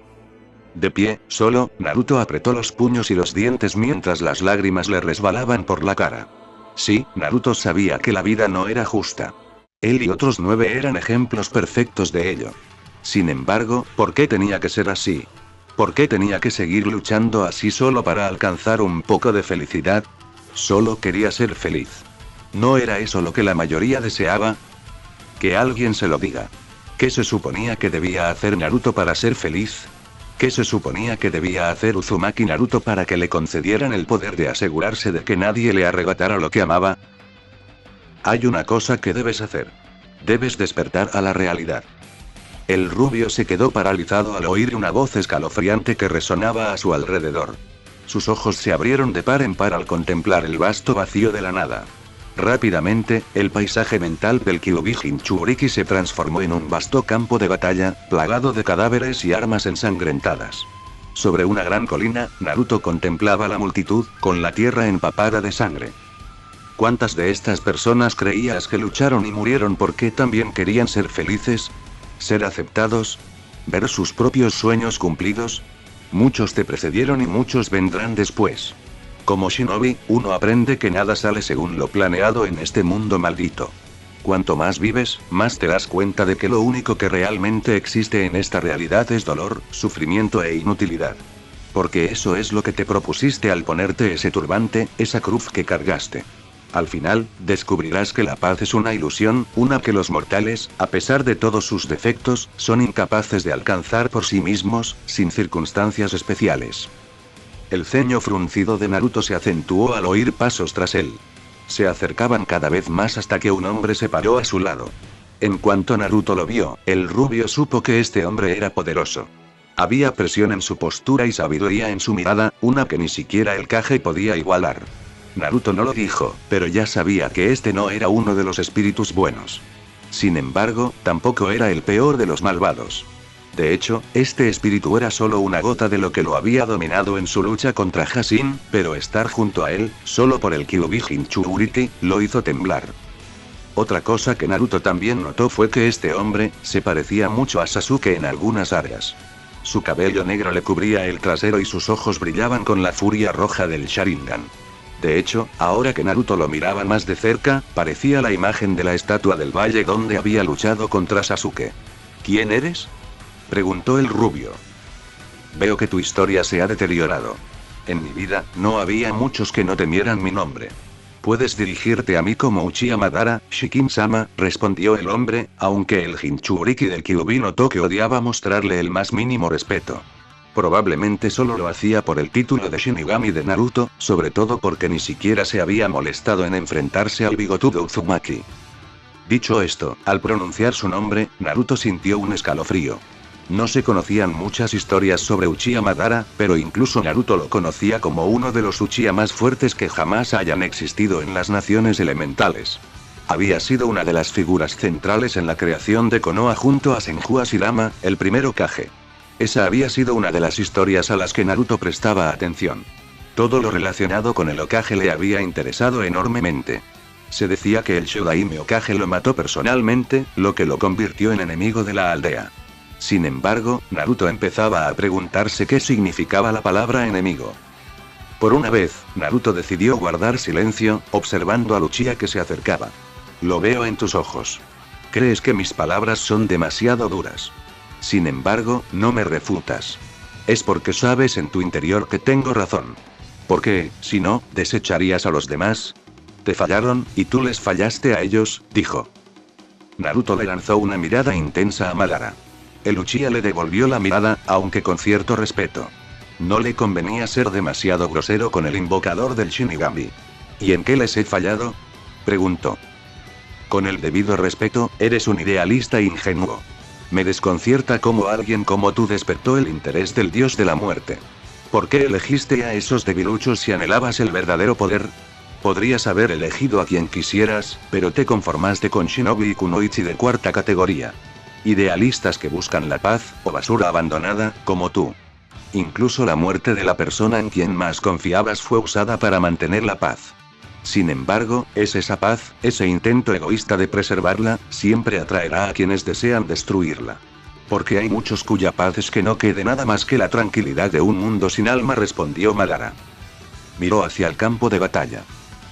De pie, solo, Naruto apretó los puños y los dientes mientras las lágrimas le resbalaban por la cara. Sí, Naruto sabía que la vida no era justa. Él y otros 9 eran ejemplos perfectos de ello. Sin embargo, ¿por qué tenía que ser así? ¿Por qué tenía que seguir luchando así solo para alcanzar un poco de felicidad? Solo quería ser feliz. ¿No era eso lo que la mayoría deseaba? Que alguien se lo diga. ¿Qué se suponía que debía hacer Naruto para ser feliz? ¿Qué se suponía que debía hacer Uzumaki Naruto para que le concedieran el poder de asegurarse de que nadie le arrebatara lo que amaba? Hay una cosa que debes hacer. Debes despertar a la realidad. El rubio se quedó paralizado al oír una voz escalofriante que resonaba a su alrededor. Sus ojos se abrieron de par en par al contemplar el vasto vacío de la nada. Rápidamente, el paisaje mental del Kyuubi Jinchuriki se transformó en un vasto campo de batalla, plagado de cadáveres y armas ensangrentadas. Sobre una gran colina, Naruto contemplaba la multitud, con la tierra empapada de sangre. ¿Cuántas de estas personas creías que lucharon y murieron porque también querían ser felices? ¿Ser aceptados? ¿Ver sus propios sueños cumplidos? Muchos te precedieron y muchos vendrán después. Como shinobi, uno aprende que nada sale según lo planeado en este mundo maldito. Cuanto más vives, más te das cuenta de que lo único que realmente existe en esta realidad es dolor, sufrimiento e inutilidad. Porque eso es lo que te propusiste al ponerte ese turbante, esa cruz que cargaste. Al final, descubrirás que la paz es una ilusión, una que los mortales, a pesar de todos sus defectos, son incapaces de alcanzar por sí mismos, sin circunstancias especiales. El ceño fruncido de Naruto se acentuó al oír pasos tras él. Se acercaban cada vez más hasta que un hombre se paró a su lado. En cuanto Naruto lo vio, el rubio supo que este hombre era poderoso. Había presión en su postura y sabiduría en su mirada, una que ni siquiera el Kage podía igualar. Naruto no lo dijo, pero ya sabía que este no era uno de los espíritus buenos. Sin embargo, tampoco era el peor de los malvados. De hecho, este espíritu era solo una gota de lo que lo había dominado en su lucha contra Hashin, pero estar junto a él, solo por el Kyuubi Jinchuriki, lo hizo temblar. Otra cosa que Naruto también notó fue que este hombre, se parecía mucho a Sasuke en algunas áreas. Su cabello negro le cubría el trasero y sus ojos brillaban con la furia roja del Sharingan. De hecho, ahora que Naruto lo miraba más de cerca, parecía la imagen de la estatua del valle donde había luchado contra Sasuke. ¿Quién eres?, preguntó el rubio. Veo que tu historia se ha deteriorado. En mi vida, no había muchos que no temieran mi nombre. Puedes dirigirte a mí como Uchiha Madara, Shikin-sama, respondió el hombre, aunque el Jinchuriki del Kyuubi notó que odiaba mostrarle el más mínimo respeto. Probablemente solo lo hacía por el título de Shinigami de Naruto, sobre todo porque ni siquiera se había molestado en enfrentarse al bigotudo Uzumaki. Dicho esto, al pronunciar su nombre, Naruto sintió un escalofrío. No se conocían muchas historias sobre Uchiha Madara, pero incluso Naruto lo conocía como uno de los Uchiha más fuertes que jamás hayan existido en las naciones elementales. Había sido una de las figuras centrales en la creación de Konoha junto a Senju Hashirama, el primero Kage. Esa había sido una de las historias a las que Naruto prestaba atención. Todo lo relacionado con el Hokage le había interesado enormemente. Se decía que el Shodaime Hokage lo mató personalmente, lo que lo convirtió en enemigo de la aldea. Sin embargo, Naruto empezaba a preguntarse qué significaba la palabra enemigo. Por una vez, Naruto decidió guardar silencio, observando al Uchiha que se acercaba. Lo veo en tus ojos. Crees que mis palabras son demasiado duras. Sin embargo, no me refutas. Es porque sabes en tu interior que tengo razón. Porque, si no, desecharías a los demás. Te fallaron, y tú les fallaste a ellos, dijo. Naruto le lanzó una mirada intensa a Madara. El Uchiha le devolvió la mirada, aunque con cierto respeto. No le convenía ser demasiado grosero con el invocador del Shinigami. ¿Y en qué les he fallado?, preguntó. Con el debido respeto, eres un idealista ingenuo. Me desconcierta cómo alguien como tú despertó el interés del dios de la muerte. ¿Por qué elegiste a esos debiluchos si anhelabas el verdadero poder? Podrías haber elegido a quien quisieras, pero te conformaste con shinobi y kunoichi de cuarta categoría. Idealistas que buscan la paz, o basura abandonada, como tú. Incluso la muerte de la persona en quien más confiabas fue usada para mantener la paz. Sin embargo, esa paz, ese intento egoísta de preservarla, siempre atraerá a quienes desean destruirla. Porque hay muchos cuya paz es que no quede nada más que la tranquilidad de un mundo sin alma, respondió Madara. Miró hacia el campo de batalla.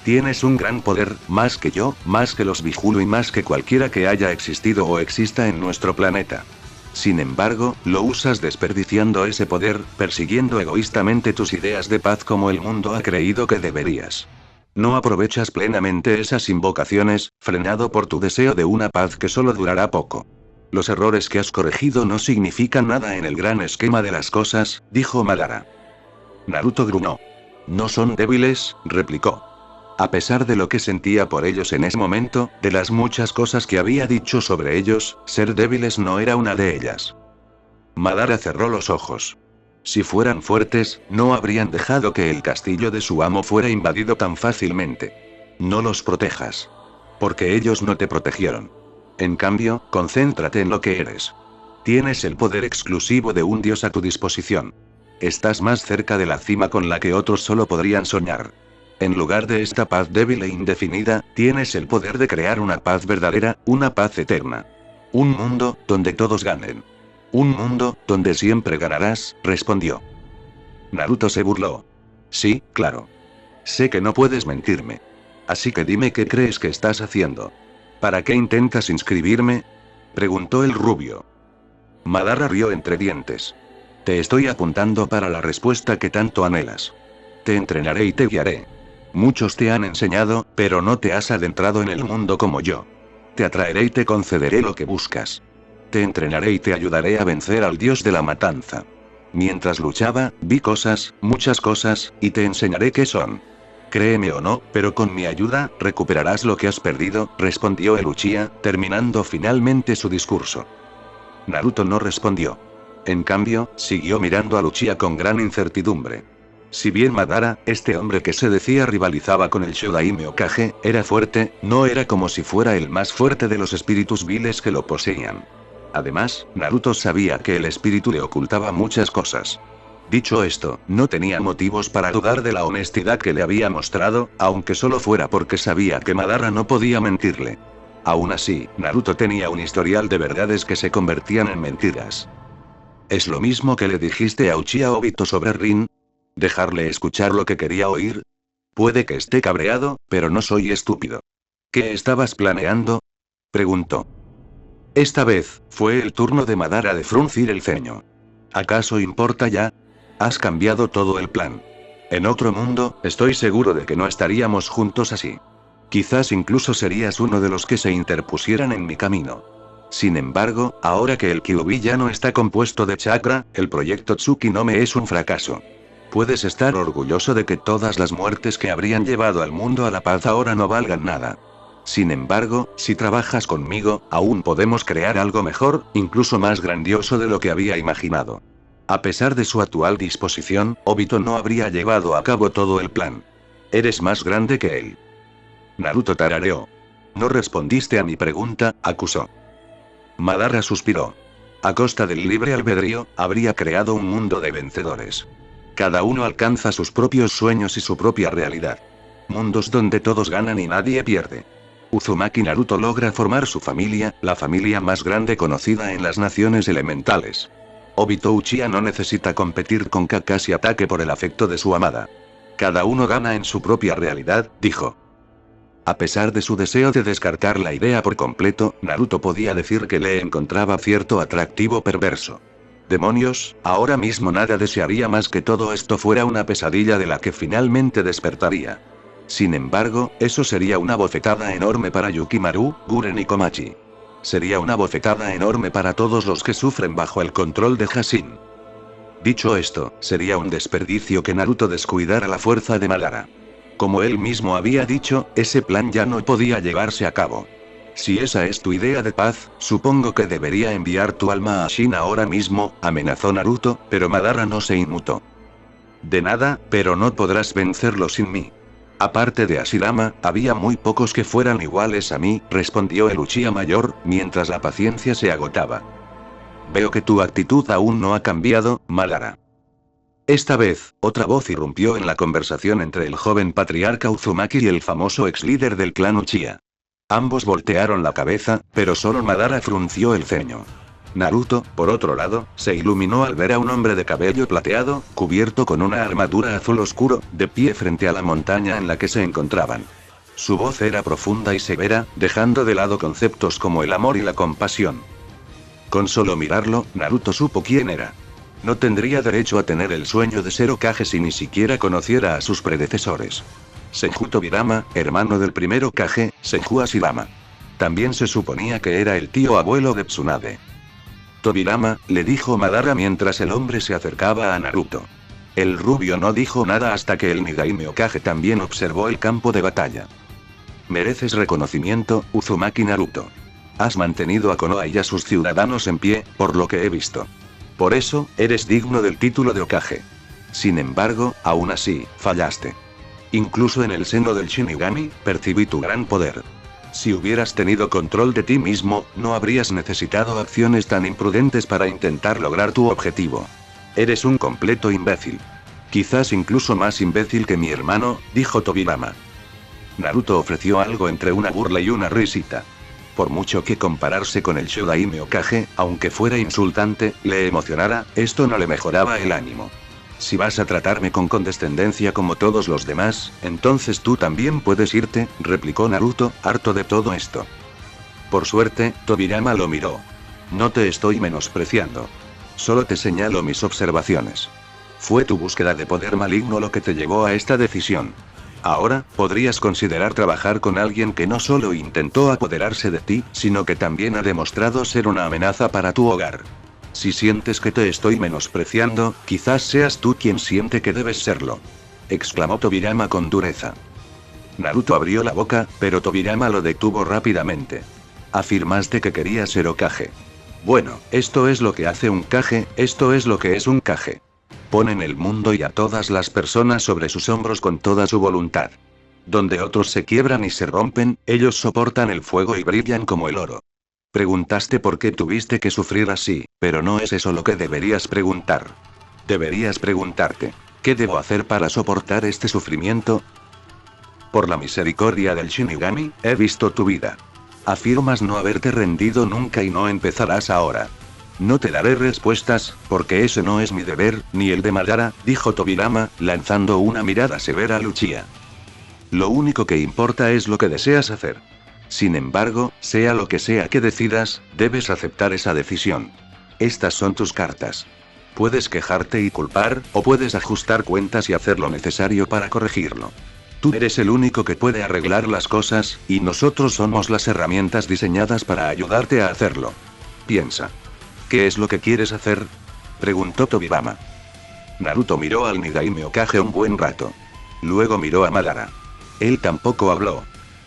Tienes un gran poder, más que yo, más que los Bihulu y más que cualquiera que haya existido o exista en nuestro planeta. Sin embargo, lo usas desperdiciando ese poder, persiguiendo egoístamente tus ideas de paz como el mundo ha creído que deberías. No aprovechas plenamente esas invocaciones, frenado por tu deseo de una paz que solo durará poco. Los errores que has corregido no significan nada en el gran esquema de las cosas, dijo Madara. Naruto gruñó. No son débiles, replicó. A pesar de lo que sentía por ellos en ese momento, de las muchas cosas que había dicho sobre ellos, ser débiles no era una de ellas. Madara cerró los ojos. Si fueran fuertes, no habrían dejado que el castillo de su amo fuera invadido tan fácilmente. No los protejas. Porque ellos no te protegieron. En cambio, concéntrate en lo que eres. Tienes el poder exclusivo de un dios a tu disposición. Estás más cerca de la cima con la que otros solo podrían soñar. En lugar de esta paz débil e indefinida, tienes el poder de crear una paz verdadera, una paz eterna. Un mundo, donde todos ganen. Un mundo, donde siempre ganarás, respondió. Naruto se burló. Sí, claro. Sé que no puedes mentirme. Así que dime qué crees que estás haciendo. ¿Para qué intentas inscribirme? Preguntó el rubio. Madara rió entre dientes. Te estoy apuntando para la respuesta que tanto anhelas. Te entrenaré y te guiaré. Muchos te han enseñado, pero no te has adentrado en el mundo como yo. Te atraeré y te concederé lo que buscas. Te entrenaré y te ayudaré a vencer al dios de la matanza. Mientras luchaba, vi cosas, muchas cosas, y te enseñaré qué son. Créeme o no, pero con mi ayuda, recuperarás lo que has perdido, respondió el Uchiha, terminando finalmente su discurso. Naruto no respondió. En cambio, siguió mirando al Uchiha con gran incertidumbre. Si bien Madara, este hombre que se decía rivalizaba con el Shodaime Hokage, era fuerte, no era como si fuera el más fuerte de los espíritus viles que lo poseían. Además, Naruto sabía que el espíritu le ocultaba muchas cosas. Dicho esto, no tenía motivos para dudar de la honestidad que le había mostrado, aunque solo fuera porque sabía que Madara no podía mentirle. Aún así, Naruto tenía un historial de verdades que se convertían en mentiras. ¿Es lo mismo que le dijiste a Uchiha Obito sobre Rin? ¿Dejarle escuchar lo que quería oír? Puede que esté cabreado, pero no soy estúpido. ¿Qué estabas planeando? Preguntó. Esta vez, fue el turno de Madara de fruncir el ceño. ¿Acaso importa ya? Has cambiado todo el plan. En otro mundo, estoy seguro de que no estaríamos juntos así. Quizás incluso serías uno de los que se interpusieran en mi camino. Sin embargo, ahora que el Kyuubi ya no está compuesto de chakra, el proyecto Tsukinome es un fracaso. Puedes estar orgulloso de que todas las muertes que habrían llevado al mundo a la paz ahora no valgan nada. Sin embargo, si trabajas conmigo, aún podemos crear algo mejor, incluso más grandioso de lo que había imaginado. A pesar de su actual disposición, Obito no habría llevado a cabo todo el plan. Eres más grande que él. Naruto tarareó. No respondiste a mi pregunta, acusó. Madara suspiró. A costa del libre albedrío, habría creado un mundo de vencedores. Cada uno alcanza sus propios sueños y su propia realidad. Mundos donde todos ganan y nadie pierde. Uzumaki Naruto logra formar su familia, la familia más grande conocida en las naciones elementales. Obito Uchiha no necesita competir con Kakashi Hatake por el afecto de su amada. Cada uno gana en su propia realidad, dijo. A pesar de su deseo de descartar la idea por completo, Naruto podía decir que le encontraba cierto atractivo perverso. Demonios, ahora mismo nada desearía más que todo esto fuera una pesadilla de la que finalmente despertaría. Sin embargo, eso sería una bofetada enorme para Yukimaru, Guren y Komachi. Sería una bofetada enorme para todos los que sufren bajo el control de Hashin. Dicho esto, sería un desperdicio que Naruto descuidara la fuerza de Madara. Como él mismo había dicho, ese plan ya no podía llevarse a cabo. Si esa es tu idea de paz, supongo que debería enviar tu alma a Shin ahora mismo, amenazó Naruto, pero Madara no se inmutó. De nada, pero no podrás vencerlo sin mí. Aparte de Hashirama, había muy pocos que fueran iguales a mí, respondió el Uchiha mayor, mientras la paciencia se agotaba. Veo que tu actitud aún no ha cambiado, Madara. Esta vez, otra voz irrumpió en la conversación entre el joven patriarca Uzumaki y el famoso ex líder del clan Uchiha. Ambos voltearon la cabeza, pero solo Madara frunció el ceño. Naruto, por otro lado, se iluminó al ver a un hombre de cabello plateado, cubierto con una armadura azul oscuro, de pie frente a la montaña en la que se encontraban. Su voz era profunda y severa, dejando de lado conceptos como el amor y la compasión. Con solo mirarlo, Naruto supo quién era. No tendría derecho a tener el sueño de ser Hokage si ni siquiera conociera a sus predecesores. Senju Tobirama, hermano del primer Hokage, Senju Hashirama. También se suponía que era el tío abuelo de Tsunade. Tobirama, le dijo Madara mientras el hombre se acercaba a Naruto. El rubio no dijo nada hasta que el Nidaime Hokage también observó el campo de batalla. Mereces reconocimiento, Uzumaki Naruto. Has mantenido a Konoha y a sus ciudadanos en pie, por lo que he visto. Por eso, eres digno del título de Hokage. Sin embargo, aún así, fallaste. Incluso en el seno del Shinigami, percibí tu gran poder. Si hubieras tenido control de ti mismo, no habrías necesitado acciones tan imprudentes para intentar lograr tu objetivo. Eres un completo imbécil. Quizás incluso más imbécil que mi hermano, dijo Tobirama. Naruto ofreció algo entre una burla y una risita. Por mucho que compararse con el Shodaime Hokage, aunque fuera insultante, le emocionara, esto no le mejoraba el ánimo. Si vas a tratarme con condescendencia como todos los demás, entonces tú también puedes irte, replicó Naruto, harto de todo esto. Por suerte, Tobirama lo miró. No te estoy menospreciando. Solo te señalo mis observaciones. Fue tu búsqueda de poder maligno lo que te llevó a esta decisión. Ahora, podrías considerar trabajar con alguien que no solo intentó apoderarse de ti, sino que también ha demostrado ser una amenaza para tu hogar. Si sientes que te estoy menospreciando, quizás seas tú quien siente que debes serlo. Exclamó Tobirama con dureza. Naruto abrió la boca, pero Tobirama lo detuvo rápidamente. Afirmaste que querías ser Hokage. Bueno, esto es lo que hace un Kage, esto es lo que es un Kage. Ponen el mundo y a todas las personas sobre sus hombros con toda su voluntad. Donde otros se quiebran y se rompen, ellos soportan el fuego y brillan como el oro. Preguntaste por qué tuviste que sufrir así, pero no es eso lo que deberías preguntar. Deberías preguntarte, ¿qué debo hacer para soportar este sufrimiento? Por la misericordia del Shinigami, he visto tu vida. Afirmas no haberte rendido nunca y no empezarás ahora. No te daré respuestas, porque ese no es mi deber, ni el de Madara, dijo Tobirama, lanzando una mirada severa a Luchia. Lo único que importa es lo que deseas hacer. Sin embargo, sea lo que sea que decidas, debes aceptar esa decisión. Estas son tus cartas. Puedes quejarte y culpar, o puedes ajustar cuentas y hacer lo necesario para corregirlo. Tú eres el único que puede arreglar las cosas, y nosotros somos las herramientas diseñadas para ayudarte a hacerlo. Piensa. ¿Qué es lo que quieres hacer? Preguntó Tobirama. Naruto miró al Nidaime Hokage un buen rato. Luego miró a Madara. Él tampoco habló.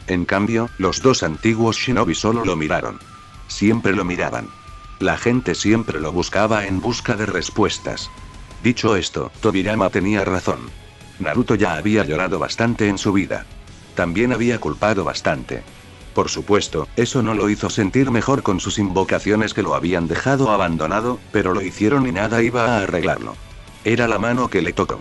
En cambio, los dos antiguos shinobi solo lo miraron. Siempre lo miraban. La gente siempre lo buscaba en busca de respuestas. Dicho esto, Tobirama tenía razón. Naruto ya había llorado bastante en su vida. También había culpado bastante. Por supuesto, eso no lo hizo sentir mejor con sus invocaciones que lo habían dejado abandonado, pero lo hicieron y nada iba a arreglarlo. Era la mano que le tocó.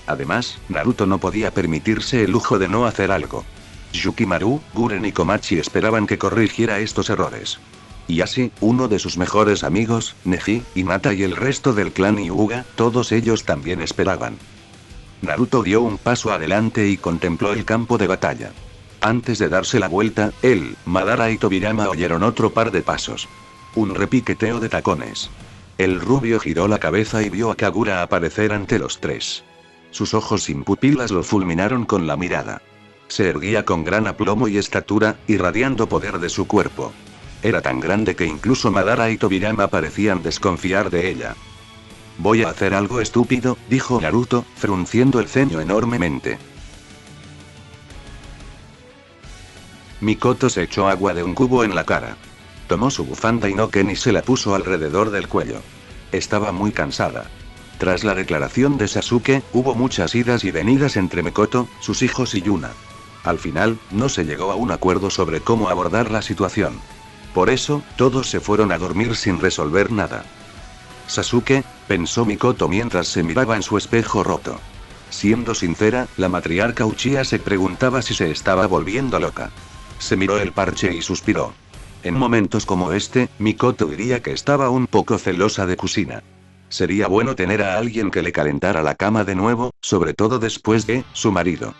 Además, Naruto no podía permitirse el lujo de no hacer algo. Yukimaru, Guren y Komachi esperaban que corrigiera estos errores. Y así, uno de sus mejores amigos, Neji, Hinata y el resto del clan Hyuga, todos ellos también esperaban. Naruto dio un paso adelante y contempló el campo de batalla. Antes de darse la vuelta, él, Madara y Tobirama oyeron otro par de pasos. Un repiqueteo de tacones. El rubio giró la cabeza y vio a Kagura aparecer ante los tres. Sus ojos sin pupilas lo fulminaron con la mirada. Se erguía con gran aplomo y estatura, irradiando poder de su cuerpo. Era tan grande que incluso Madara y Tobirama parecían desconfiar de ella. Voy a hacer algo estúpido, dijo Naruto, frunciendo el ceño enormemente. Mikoto se echó agua de un cubo en la cara. Tomó su bufanda Inoken y se la puso alrededor del cuello. Estaba muy cansada. Tras la declaración de Sasuke, hubo muchas idas y venidas entre Mikoto, sus hijos y Yuna. Al final, no se llegó a un acuerdo sobre cómo abordar la situación. Por eso, todos se fueron a dormir sin resolver nada. Sasuke, pensó Mikoto mientras se miraba en su espejo roto. Siendo sincera, la matriarca Uchiha se preguntaba si se estaba volviendo loca. Se miró el parche y suspiró. En momentos como este, Mikoto diría que estaba un poco celosa de Kusina. Sería bueno tener a alguien que le calentara la cama de nuevo, sobre todo después de su marido.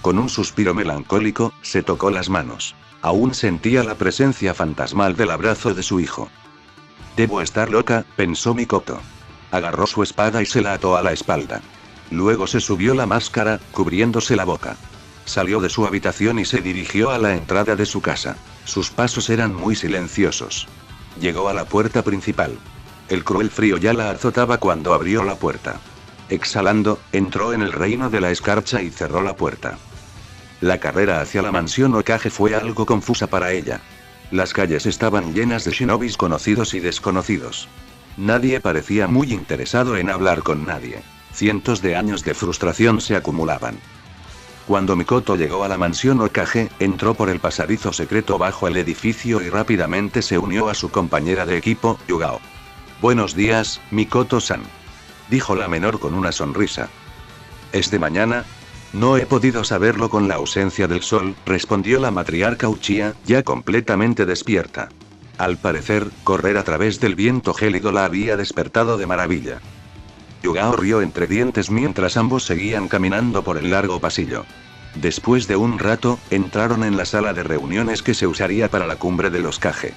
Con un suspiro melancólico, se tocó las manos. Aún sentía la presencia fantasmal del abrazo de su hijo. Debo estar loca, pensó Mikoto. Agarró su espada y se la ató a la espalda. Luego se subió la máscara, cubriéndose la boca. Salió de su habitación y se dirigió a la entrada de su casa. Sus pasos eran muy silenciosos. Llegó a la puerta principal. El cruel frío ya la azotaba cuando abrió la puerta. Exhalando, entró en el reino de la escarcha y cerró la puerta. La carrera hacia la mansión Hokage fue algo confusa para ella. Las calles estaban llenas de shinobis conocidos y desconocidos. Nadie parecía muy interesado en hablar con nadie. Cientos de años de frustración se acumulaban. Cuando Mikoto llegó a la mansión Hokage, entró por el pasadizo secreto bajo el edificio y rápidamente se unió a su compañera de equipo, Yugao. Buenos días, Mikoto-san. Dijo la menor con una sonrisa. ¿Es de mañana? No he podido saberlo con la ausencia del sol, respondió la matriarca Uchiha, ya completamente despierta. Al parecer, correr a través del viento gélido la había despertado de maravilla. Yugao rió entre dientes mientras ambos seguían caminando por el largo pasillo. Después de un rato, entraron en la sala de reuniones que se usaría para la cumbre de los Kage.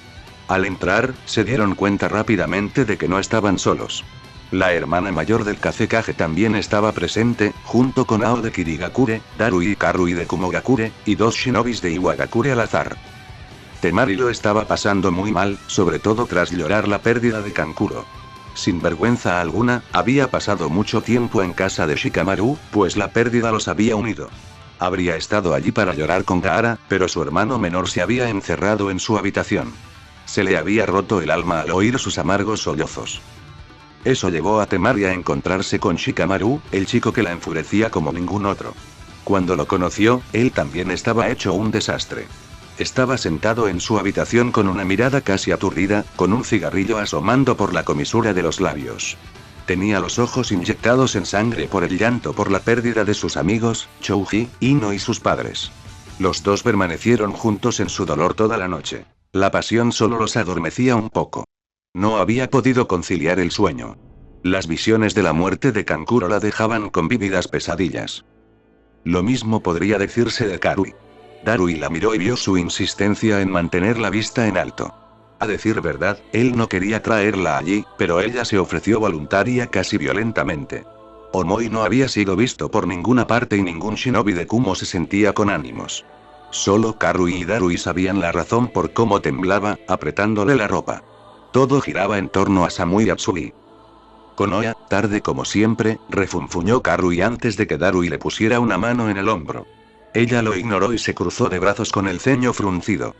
Al entrar, se dieron cuenta rápidamente de que no estaban solos. La hermana mayor del Kazekage también estaba presente, junto con Ao de Kirigakure, Darui y Karui de Kumogakure, y 2 shinobis de Iwagakure al azar. Temari lo estaba pasando muy mal, sobre todo tras llorar la pérdida de Kankuro. Sin vergüenza alguna, había pasado mucho tiempo en casa de Shikamaru, pues la pérdida los había unido. Habría estado allí para llorar con Gaara, pero su hermano menor se había encerrado en su habitación. Se le había roto el alma al oír sus amargos sollozos. Eso llevó a Temari a encontrarse con Shikamaru, el chico que la enfurecía como ningún otro. Cuando lo conoció, él también estaba hecho un desastre. Estaba sentado en su habitación con una mirada casi aturdida, con un cigarrillo asomando por la comisura de los labios. Tenía los ojos inyectados en sangre por el llanto por la pérdida de sus amigos, Chouji, Ino y sus padres. Los dos permanecieron juntos en su dolor toda la noche. La pasión solo los adormecía un poco. No había podido conciliar el sueño. Las visiones de la muerte de Kankuro la dejaban con vívidas pesadillas. Lo mismo podría decirse de Karui. Darui la miró y vio su insistencia en mantener la vista en alto. A decir verdad, él no quería traerla allí, pero ella se ofreció voluntaria casi violentamente. Omoi no había sido visto por ninguna parte y ningún shinobi de Kumo se sentía con ánimos. Solo Karui y Darui sabían la razón por cómo temblaba, apretándole la ropa. Todo giraba en torno a Samui Atsui. Konoha, tarde como siempre, refunfuñó Karui antes de que Darui le pusiera una mano en el hombro. Ella lo ignoró y se cruzó de brazos con el ceño fruncido.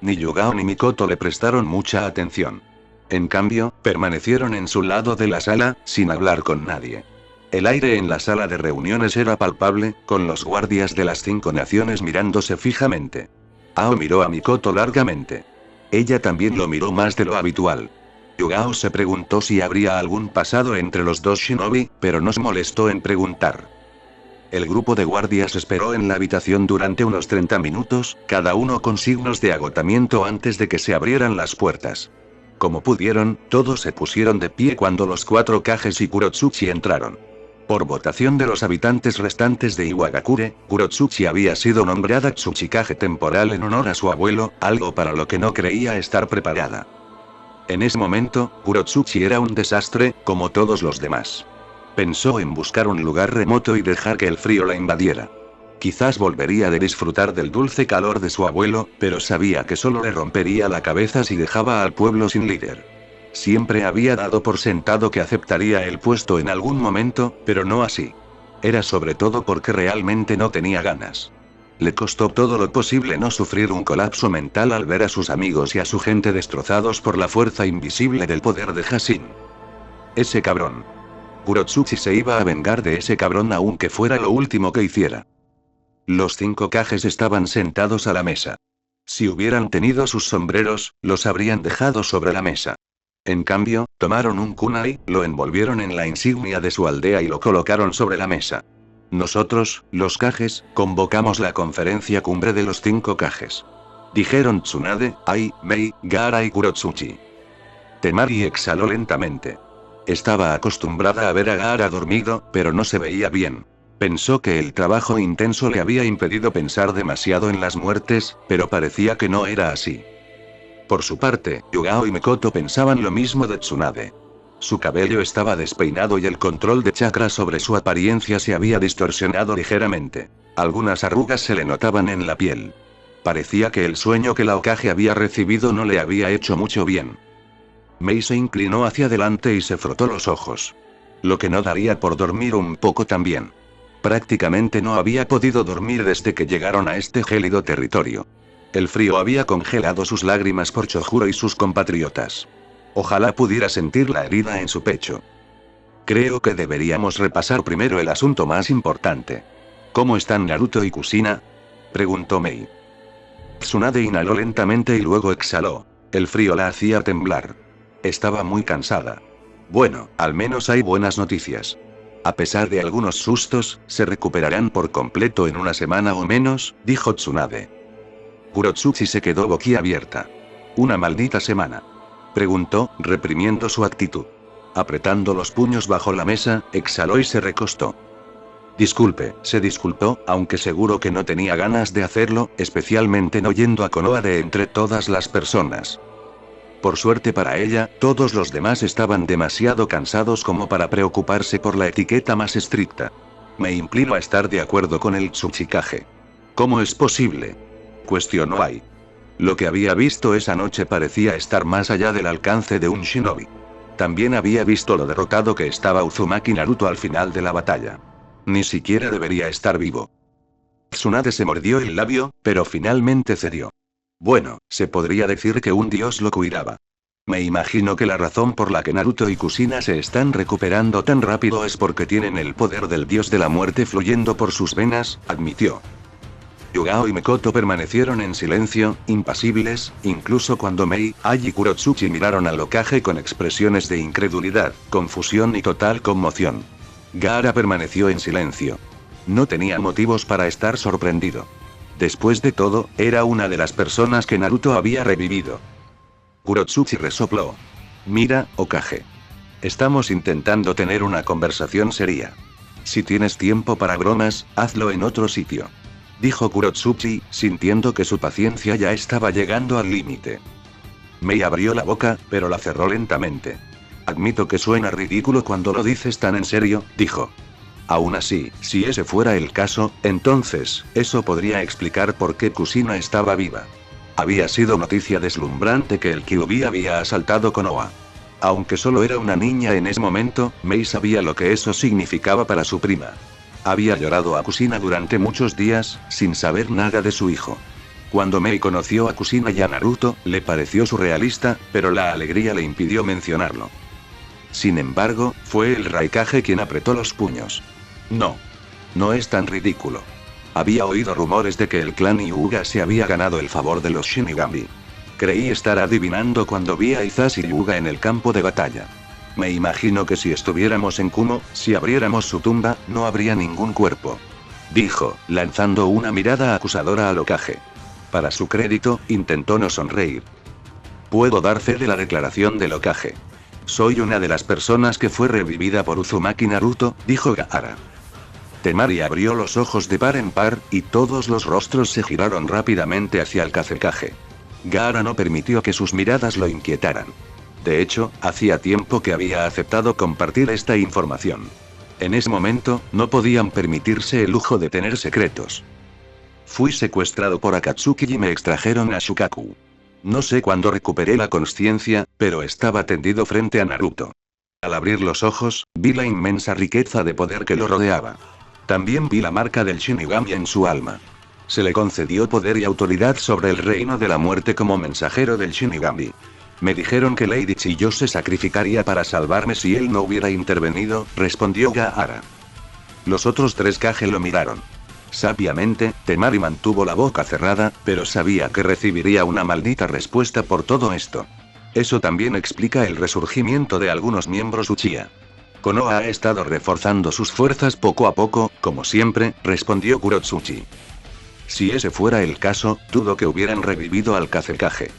Ni Yugao ni Mikoto le prestaron mucha atención. En cambio, permanecieron en su lado de la sala, sin hablar con nadie. El aire en la sala de reuniones era palpable, con los guardias de las 5 naciones mirándose fijamente. Ao miró a Mikoto largamente. Ella también lo miró más de lo habitual. Yugao se preguntó si habría algún pasado entre los dos shinobi, pero no se molestó en preguntar. El grupo de guardias esperó en la habitación durante unos 30 minutos, cada uno con signos de agotamiento antes de que se abrieran las puertas. Como pudieron, todos se pusieron de pie cuando los 4 Kages y Kurotsuchi entraron. Por votación de los habitantes restantes de Iwagakure, Kurotsuchi había sido nombrada Tsuchikage temporal en honor a su abuelo, algo para lo que no creía estar preparada. En ese momento, Kurotsuchi era un desastre, como todos los demás. Pensó en buscar un lugar remoto y dejar que el frío la invadiera. Quizás volvería de disfrutar del dulce calor de su abuelo, pero sabía que solo le rompería la cabeza si dejaba al pueblo sin líder. Siempre había dado por sentado que aceptaría el puesto en algún momento, pero no así. Era sobre todo porque realmente no tenía ganas. Le costó todo lo posible no sufrir un colapso mental al ver a sus amigos y a su gente destrozados por la fuerza invisible del poder de Hashin. Ese cabrón. Kurotsuchi se iba a vengar de ese cabrón aunque fuera lo último que hiciera. Los 5 Kages estaban sentados a la mesa. Si hubieran tenido sus sombreros, los habrían dejado sobre la mesa. En cambio, tomaron un kunai, lo envolvieron en la insignia de su aldea y lo colocaron sobre la mesa. Nosotros, los Kages, convocamos la conferencia cumbre de los 5 Kages. Dijeron Tsunade, Ai, Mei, Gaara y Kurotsuchi. Temari exhaló lentamente. Estaba acostumbrada a ver a Gaara dormido, pero no se veía bien. Pensó que el trabajo intenso le había impedido pensar demasiado en las muertes, pero parecía que no era así. Por su parte, Yugao y Mikoto pensaban lo mismo de Tsunade. Su cabello estaba despeinado y el control de chakra sobre su apariencia se había distorsionado ligeramente. Algunas arrugas se le notaban en la piel. Parecía que el sueño que la Hokage había recibido no le había hecho mucho bien. Mei se inclinó hacia adelante y se frotó los ojos. Lo que no daría por dormir un poco también. Prácticamente no había podido dormir desde que llegaron a este gélido territorio. El frío había congelado sus lágrimas por Chojuro y sus compatriotas. Ojalá pudiera sentir la herida en su pecho. Creo que deberíamos repasar primero el asunto más importante. ¿Cómo están Naruto y Kushina?, preguntó Mei. Tsunade inhaló lentamente y luego exhaló. El frío la hacía temblar. Estaba muy cansada. Bueno, al menos hay buenas noticias. A pesar de algunos sustos, se recuperarán por completo en una semana o menos, dijo Tsunade. Kurotsuchi se quedó boquiabierta. ¿Una maldita semana?, preguntó, reprimiendo su actitud. Apretando los puños bajo la mesa, exhaló y se recostó. Disculpe, se disculpó, aunque seguro que no tenía ganas de hacerlo, especialmente no yendo a Konoha de entre todas las personas. Por suerte para ella, todos los demás estaban demasiado cansados como para preocuparse por la etiqueta más estricta. Me inclino a estar de acuerdo con el Tsuchikage. ¿Cómo es posible?, cuestionó Ai. Lo que había visto esa noche parecía estar más allá del alcance de un shinobi. También había visto lo derrotado que estaba Uzumaki Naruto al final de la batalla. Ni siquiera debería estar vivo. Tsunade se mordió el labio, pero finalmente cedió. Bueno, se podría decir que un dios lo cuidaba. Me imagino que la razón por la que Naruto y Kushina se están recuperando tan rápido es porque tienen el poder del dios de la muerte fluyendo por sus venas, admitió. Yugao y Mikoto permanecieron en silencio, impasibles, incluso cuando Mei, Ai y Kurotsuchi miraron al Hokage con expresiones de incredulidad, confusión y total conmoción. Gaara permaneció en silencio. No tenía motivos para estar sorprendido. Después de todo, era una de las personas que Naruto había revivido. Kurotsuchi resopló. Mira, Hokage. Estamos intentando tener una conversación seria. Si tienes tiempo para bromas, hazlo en otro sitio, dijo Kurotsuchi, sintiendo que su paciencia ya estaba llegando al límite. Mei abrió la boca, pero la cerró lentamente. Admito que suena ridículo cuando lo dices tan en serio, dijo. Aún así, si ese fuera el caso, entonces, eso podría explicar por qué Kushina estaba viva. Había sido noticia deslumbrante que el Kyuubi había asaltado Konoha. Aunque solo era una niña en ese momento, Mei sabía lo que eso significaba para su prima. Había llorado a Kushina durante muchos días, sin saber nada de su hijo. Cuando Mei conoció a Kushina y a Naruto, le pareció surrealista, pero la alegría le impidió mencionarlo. Sin embargo, fue el Raikage quien apretó los puños. No. No es tan ridículo. Había oído rumores de que el clan Hyuga se había ganado el favor de los Shinigami. Creí estar adivinando cuando vi a Hisashi Hyuga en el campo de batalla. Me imagino que si estuviéramos en Kumo, si abriéramos su tumba, no habría ningún cuerpo, dijo, lanzando una mirada acusadora al Hokage. Para su crédito, intentó no sonreír. Puedo dar fe de la declaración del Hokage. Soy una de las personas que fue revivida por Uzumaki Naruto, dijo Gaara. Temari abrió los ojos de par en par, y todos los rostros se giraron rápidamente hacia el Kazekage. Gaara no permitió que sus miradas lo inquietaran. De hecho, hacía tiempo que había aceptado compartir esta información. En ese momento, no podían permitirse el lujo de tener secretos. Fui secuestrado por Akatsuki y me extrajeron a Shukaku. No sé cuándo recuperé la consciencia, pero estaba tendido frente a Naruto. Al abrir los ojos, vi la inmensa riqueza de poder que lo rodeaba. También vi la marca del Shinigami en su alma. Se le concedió poder y autoridad sobre el reino de la muerte como mensajero del Shinigami. Me dijeron que Lady Chiyo se sacrificaría para salvarme si él no hubiera intervenido, respondió Gaara. Los otros tres Kage lo miraron. Sabiamente, Temari mantuvo la boca cerrada, pero sabía que recibiría una maldita respuesta por todo esto. Eso también explica el resurgimiento de algunos miembros Uchiha. Konoha ha estado reforzando sus fuerzas poco a poco, como siempre, respondió Kurotsuchi. Si ese fuera el caso, dudo que hubieran revivido al Kazekage.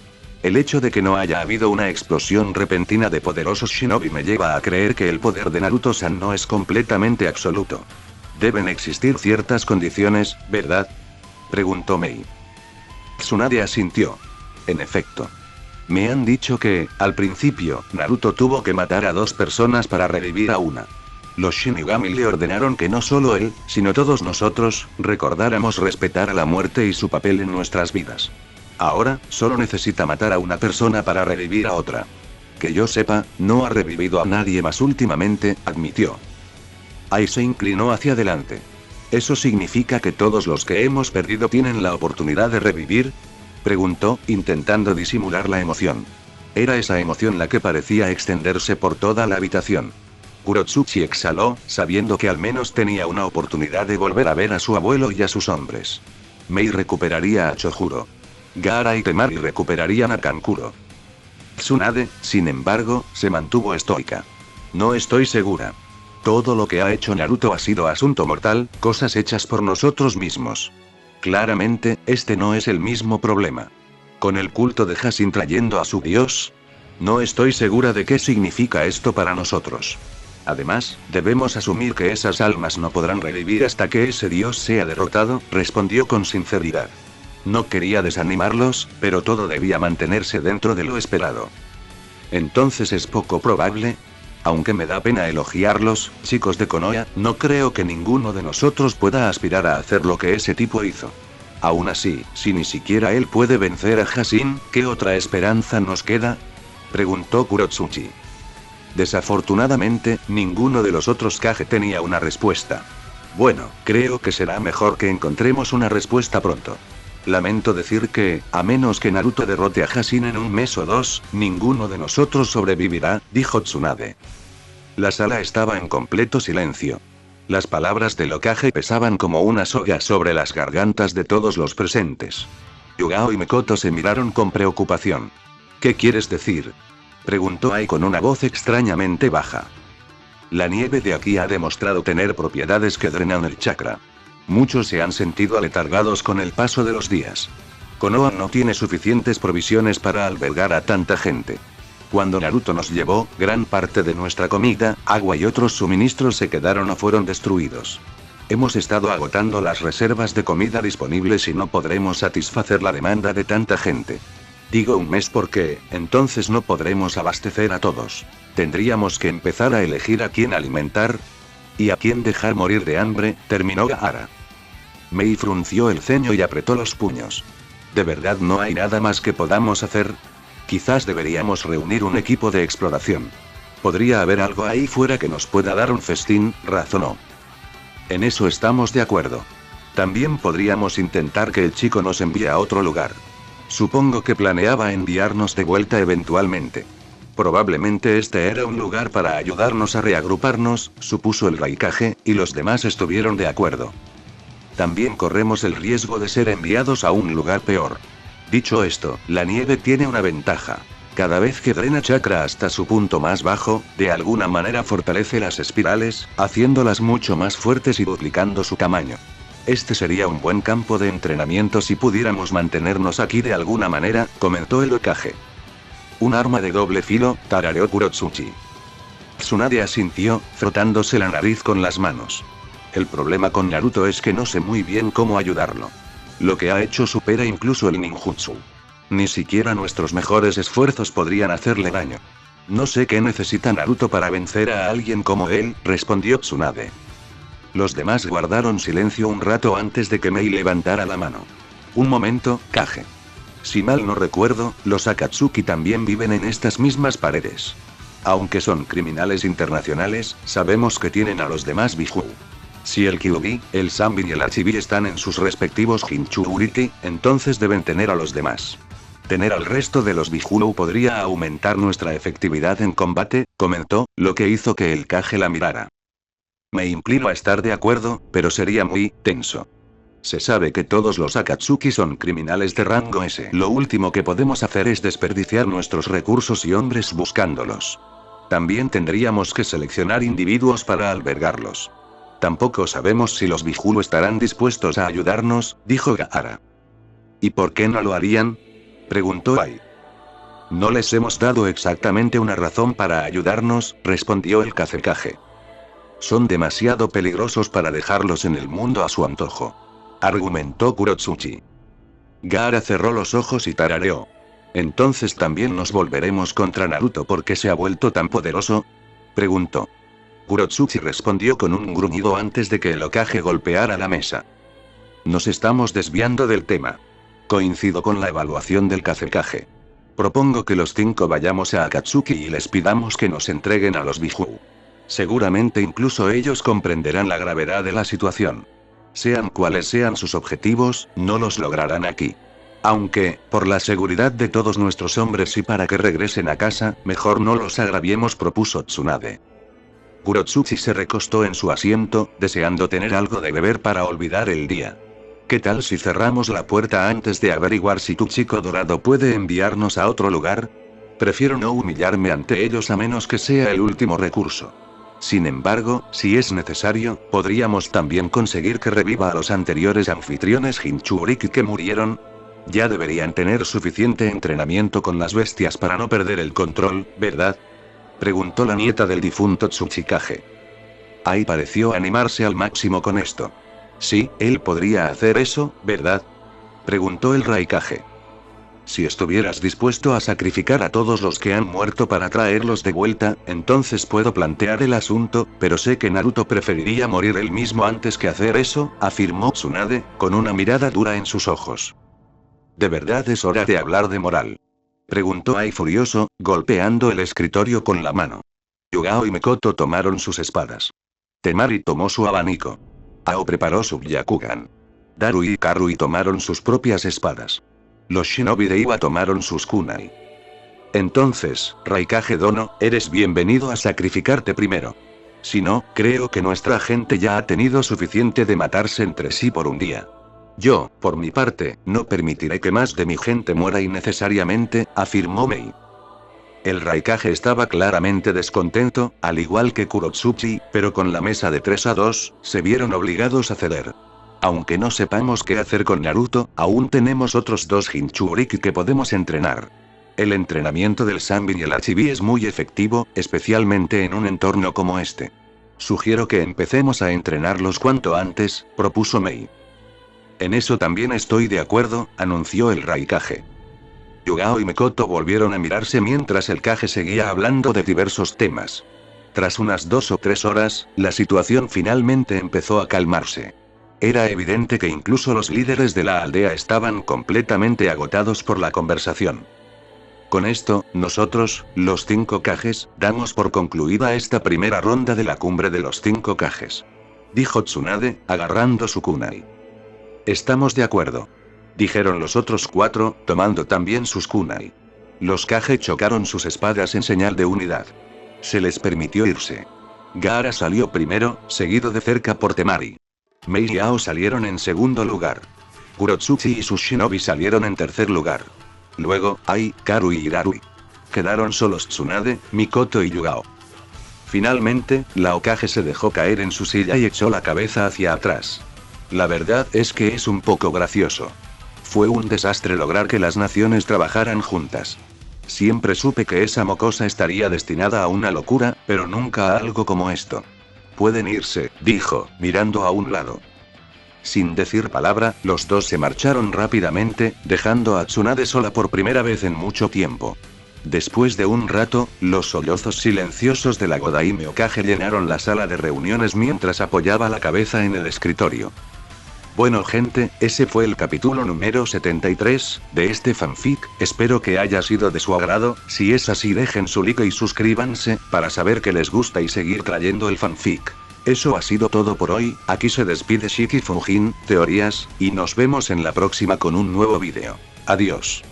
El hecho de que no haya habido una explosión repentina de poderosos shinobi me lleva a creer que el poder de Naruto-san no es completamente absoluto. Deben existir ciertas condiciones, ¿verdad?, preguntó Mei. Tsunade asintió. En efecto. Me han dicho que, al principio, Naruto tuvo que matar a 2 personas para revivir a una. Los Shinigami le ordenaron que no solo él, sino todos nosotros, recordáramos respetar a la muerte y su papel en nuestras vidas. Ahora, solo necesita matar a una persona para revivir a otra. Que yo sepa, no ha revivido a nadie más últimamente, admitió. Ai se inclinó hacia adelante. ¿Eso significa que todos los que hemos perdido tienen la oportunidad de revivir?, preguntó, intentando disimular la emoción. Era esa emoción la que parecía extenderse por toda la habitación. Kurotsuchi exhaló, sabiendo que al menos tenía una oportunidad de volver a ver a su abuelo y a sus hombres. Mei recuperaría a Chojuro. Gaara y Temari recuperarían a Kankuro. Tsunade, sin embargo, se mantuvo estoica. No estoy segura. Todo lo que ha hecho Naruto ha sido asunto mortal, cosas hechas por nosotros mismos. Claramente, este no es el mismo problema. Con el culto de Hashin trayendo a su dios. No estoy segura de qué significa esto para nosotros. Además, debemos asumir que esas almas no podrán revivir hasta que ese dios sea derrotado, respondió con sinceridad. No quería desanimarlos, pero todo debía mantenerse dentro de lo esperado. Entonces es poco probable. Aunque me da pena elogiarlos, chicos de Konoha, no creo que ninguno de nosotros pueda aspirar a hacer lo que ese tipo hizo. Aún así, si ni siquiera él puede vencer a Hashin, ¿qué otra esperanza nos queda? Preguntó Kurotsuchi. Desafortunadamente, ninguno de los otros Kage tenía una respuesta. Bueno, creo que será mejor que encontremos una respuesta pronto. Lamento decir que, a menos que Naruto derrote a Hashin en un mes o dos, ninguno de nosotros sobrevivirá, dijo Tsunade. La sala estaba en completo silencio. Las palabras del Hokage pesaban como una soga sobre las gargantas de todos los presentes. Yugao y Mikoto se miraron con preocupación. ¿Qué quieres decir? Preguntó Ai con una voz extrañamente baja. La nieve de aquí ha demostrado tener propiedades que drenan el chakra. Muchos se han sentido aletargados con el paso de los días. Konoha no tiene suficientes provisiones para albergar a tanta gente. Cuando Naruto nos llevó, gran parte de nuestra comida, agua y otros suministros se quedaron o fueron destruidos. Hemos estado agotando las reservas de comida disponibles y no podremos satisfacer la demanda de tanta gente. Digo un mes porque, entonces no podremos abastecer a todos. Tendríamos que empezar a elegir a quién alimentar y a quién dejar morir de hambre, terminó Gaara. Mei frunció el ceño y apretó los puños. ¿De verdad no hay nada más que podamos hacer? Quizás deberíamos reunir un equipo de exploración. Podría haber algo ahí fuera que nos pueda dar un festín, razonó. En eso estamos de acuerdo. También podríamos intentar que el chico nos envíe a otro lugar. Supongo que planeaba enviarnos de vuelta eventualmente. Probablemente este era un lugar para ayudarnos a reagruparnos, supuso el Raikage, y los demás estuvieron de acuerdo. También corremos el riesgo de ser enviados a un lugar peor. Dicho esto, la nieve tiene una ventaja. Cada vez que drena chakra hasta su punto más bajo, de alguna manera fortalece las espirales, haciéndolas mucho más fuertes y duplicando su tamaño. Este sería un buen campo de entrenamiento si pudiéramos mantenernos aquí de alguna manera, comentó el Hokage. Un arma de doble filo, tarareó Kurotsuchi. Tsunade asintió, frotándose la nariz con las manos. El problema con Naruto es que no sé muy bien cómo ayudarlo. Lo que ha hecho supera incluso el ninjutsu. Ni siquiera nuestros mejores esfuerzos podrían hacerle daño. No sé qué necesita Naruto para vencer a alguien como él, respondió Tsunade. Los demás guardaron silencio un rato antes de que Mei levantara la mano. Un momento, Kage. Si mal no recuerdo, los Akatsuki también viven en estas mismas paredes. Aunque son criminales internacionales, sabemos que tienen a los demás Biju. Si el Kyuubi, el Sanbin y el Archibi están en sus respectivos Jinchuriki, entonces deben tener a los demás. Tener al resto de los Biju podría aumentar nuestra efectividad en combate, comentó, lo que hizo que el Kage la mirara. Me inclino a estar de acuerdo, pero sería muy tenso. Se sabe que todos los Akatsuki son criminales de rango S. Lo último que podemos hacer es desperdiciar nuestros recursos y hombres buscándolos. También tendríamos que seleccionar individuos para albergarlos. Tampoco sabemos si los Biju estarán dispuestos a ayudarnos, dijo Gaara. ¿Y por qué no lo harían? Preguntó Ai. No les hemos dado exactamente una razón para ayudarnos, respondió el Kazekage. Son demasiado peligrosos para dejarlos en el mundo a su antojo, argumentó Kurotsuchi. Gaara cerró los ojos y tarareó. ¿Entonces también nos volveremos contra Naruto porque se ha vuelto tan poderoso? Preguntó. Kurotsuchi respondió con un gruñido antes de que el Hokage golpeara la mesa. Nos estamos desviando del tema. Coincido con la evaluación del Kazekage. Propongo que los 5 vayamos a Akatsuki y les pidamos que nos entreguen a los Biju. Seguramente incluso ellos comprenderán la gravedad de la situación. Sean cuales sean sus objetivos, no los lograrán aquí. Aunque, por la seguridad de todos nuestros hombres y para que regresen a casa, mejor no los agraviemos, propuso Tsunade. Kurotsuchi se recostó en su asiento, deseando tener algo de beber para olvidar el día. ¿Qué tal si cerramos la puerta antes de averiguar si tu chico dorado puede enviarnos a otro lugar? Prefiero no humillarme ante ellos a menos que sea el último recurso. Sin embargo, si es necesario, podríamos también conseguir que reviva a los anteriores anfitriones Jinchuriki que murieron. Ya deberían tener suficiente entrenamiento con las bestias para no perder el control, ¿verdad? Preguntó la nieta del difunto Tsuchikage. Ai pareció animarse al máximo con esto. Sí, él podría hacer eso, ¿verdad? Preguntó el Raikage. Si estuvieras dispuesto a sacrificar a todos los que han muerto para traerlos de vuelta, entonces puedo plantear el asunto, pero sé que Naruto preferiría morir él mismo antes que hacer eso, afirmó Tsunade, con una mirada dura en sus ojos. ¿De verdad es hora de hablar de moral? Preguntó Ai furioso, golpeando el escritorio con la mano. Yugao y Mikoto tomaron sus espadas. Temari tomó su abanico. Ao preparó su Byakugan. Daru y Karui tomaron sus propias espadas. Los shinobi de Iwa tomaron sus kunai. Entonces, Raikage Dono, eres bienvenido a sacrificarte primero. Si no, creo que nuestra gente ya ha tenido suficiente de matarse entre sí por un día. Yo, por mi parte, no permitiré que más de mi gente muera innecesariamente, afirmó Mei. El Raikage estaba claramente descontento, al igual que Kurotsuchi, pero con la mesa de 3-2, se vieron obligados a ceder. Aunque no sepamos qué hacer con Naruto, aún tenemos otros 2 Jinchuriki que podemos entrenar. El entrenamiento del Sanbin y el Archibi es muy efectivo, especialmente en un entorno como este. Sugiero que empecemos a entrenarlos cuanto antes, propuso Mei. En eso también estoy de acuerdo, anunció el Raikage. Yugao y Mikoto volvieron a mirarse mientras el Kage seguía hablando de diversos temas. Tras unas 2 o 3 horas, la situación finalmente empezó a calmarse. Era evidente que incluso los líderes de la aldea estaban completamente agotados por la conversación. Con esto, nosotros, los 5 Kages, damos por concluida esta primera ronda de la cumbre de los 5 Kages. Dijo Tsunade, agarrando su kunai. Estamos de acuerdo. Dijeron los otros 4, tomando también sus kunai. Los Kage chocaron sus espadas en señal de unidad. Se les permitió irse. Gaara salió primero, seguido de cerca por Temari. Mei y Ao salieron en segundo lugar. Kurotsuchi y sus shinobi salieron en tercer lugar. Luego, Ai, Karui y Darui. Quedaron solos Tsunade, Mikoto y Yugao. Finalmente, la Hokage se dejó caer en su silla y echó la cabeza hacia atrás. La verdad es que es un poco gracioso. Fue un desastre lograr que las naciones trabajaran juntas. Siempre supe que esa mocosa estaría destinada a una locura, pero nunca a algo como esto. Pueden irse, dijo, mirando a un lado. Sin decir palabra, los 2 se marcharon rápidamente, dejando a Tsunade sola por primera vez en mucho tiempo. Después de un rato, los sollozos silenciosos de la Godaime Hokage llenaron la sala de reuniones mientras apoyaba la cabeza en el escritorio. Bueno gente, ese fue el capítulo número 73, de este fanfic, espero que haya sido de su agrado, si es así dejen su like y suscríbanse, para saber que les gusta y seguir trayendo el fanfic. Eso ha sido todo por hoy, aquí se despide Shiki Fujin, Teorías, y nos vemos en la próxima con un nuevo vídeo. Adiós.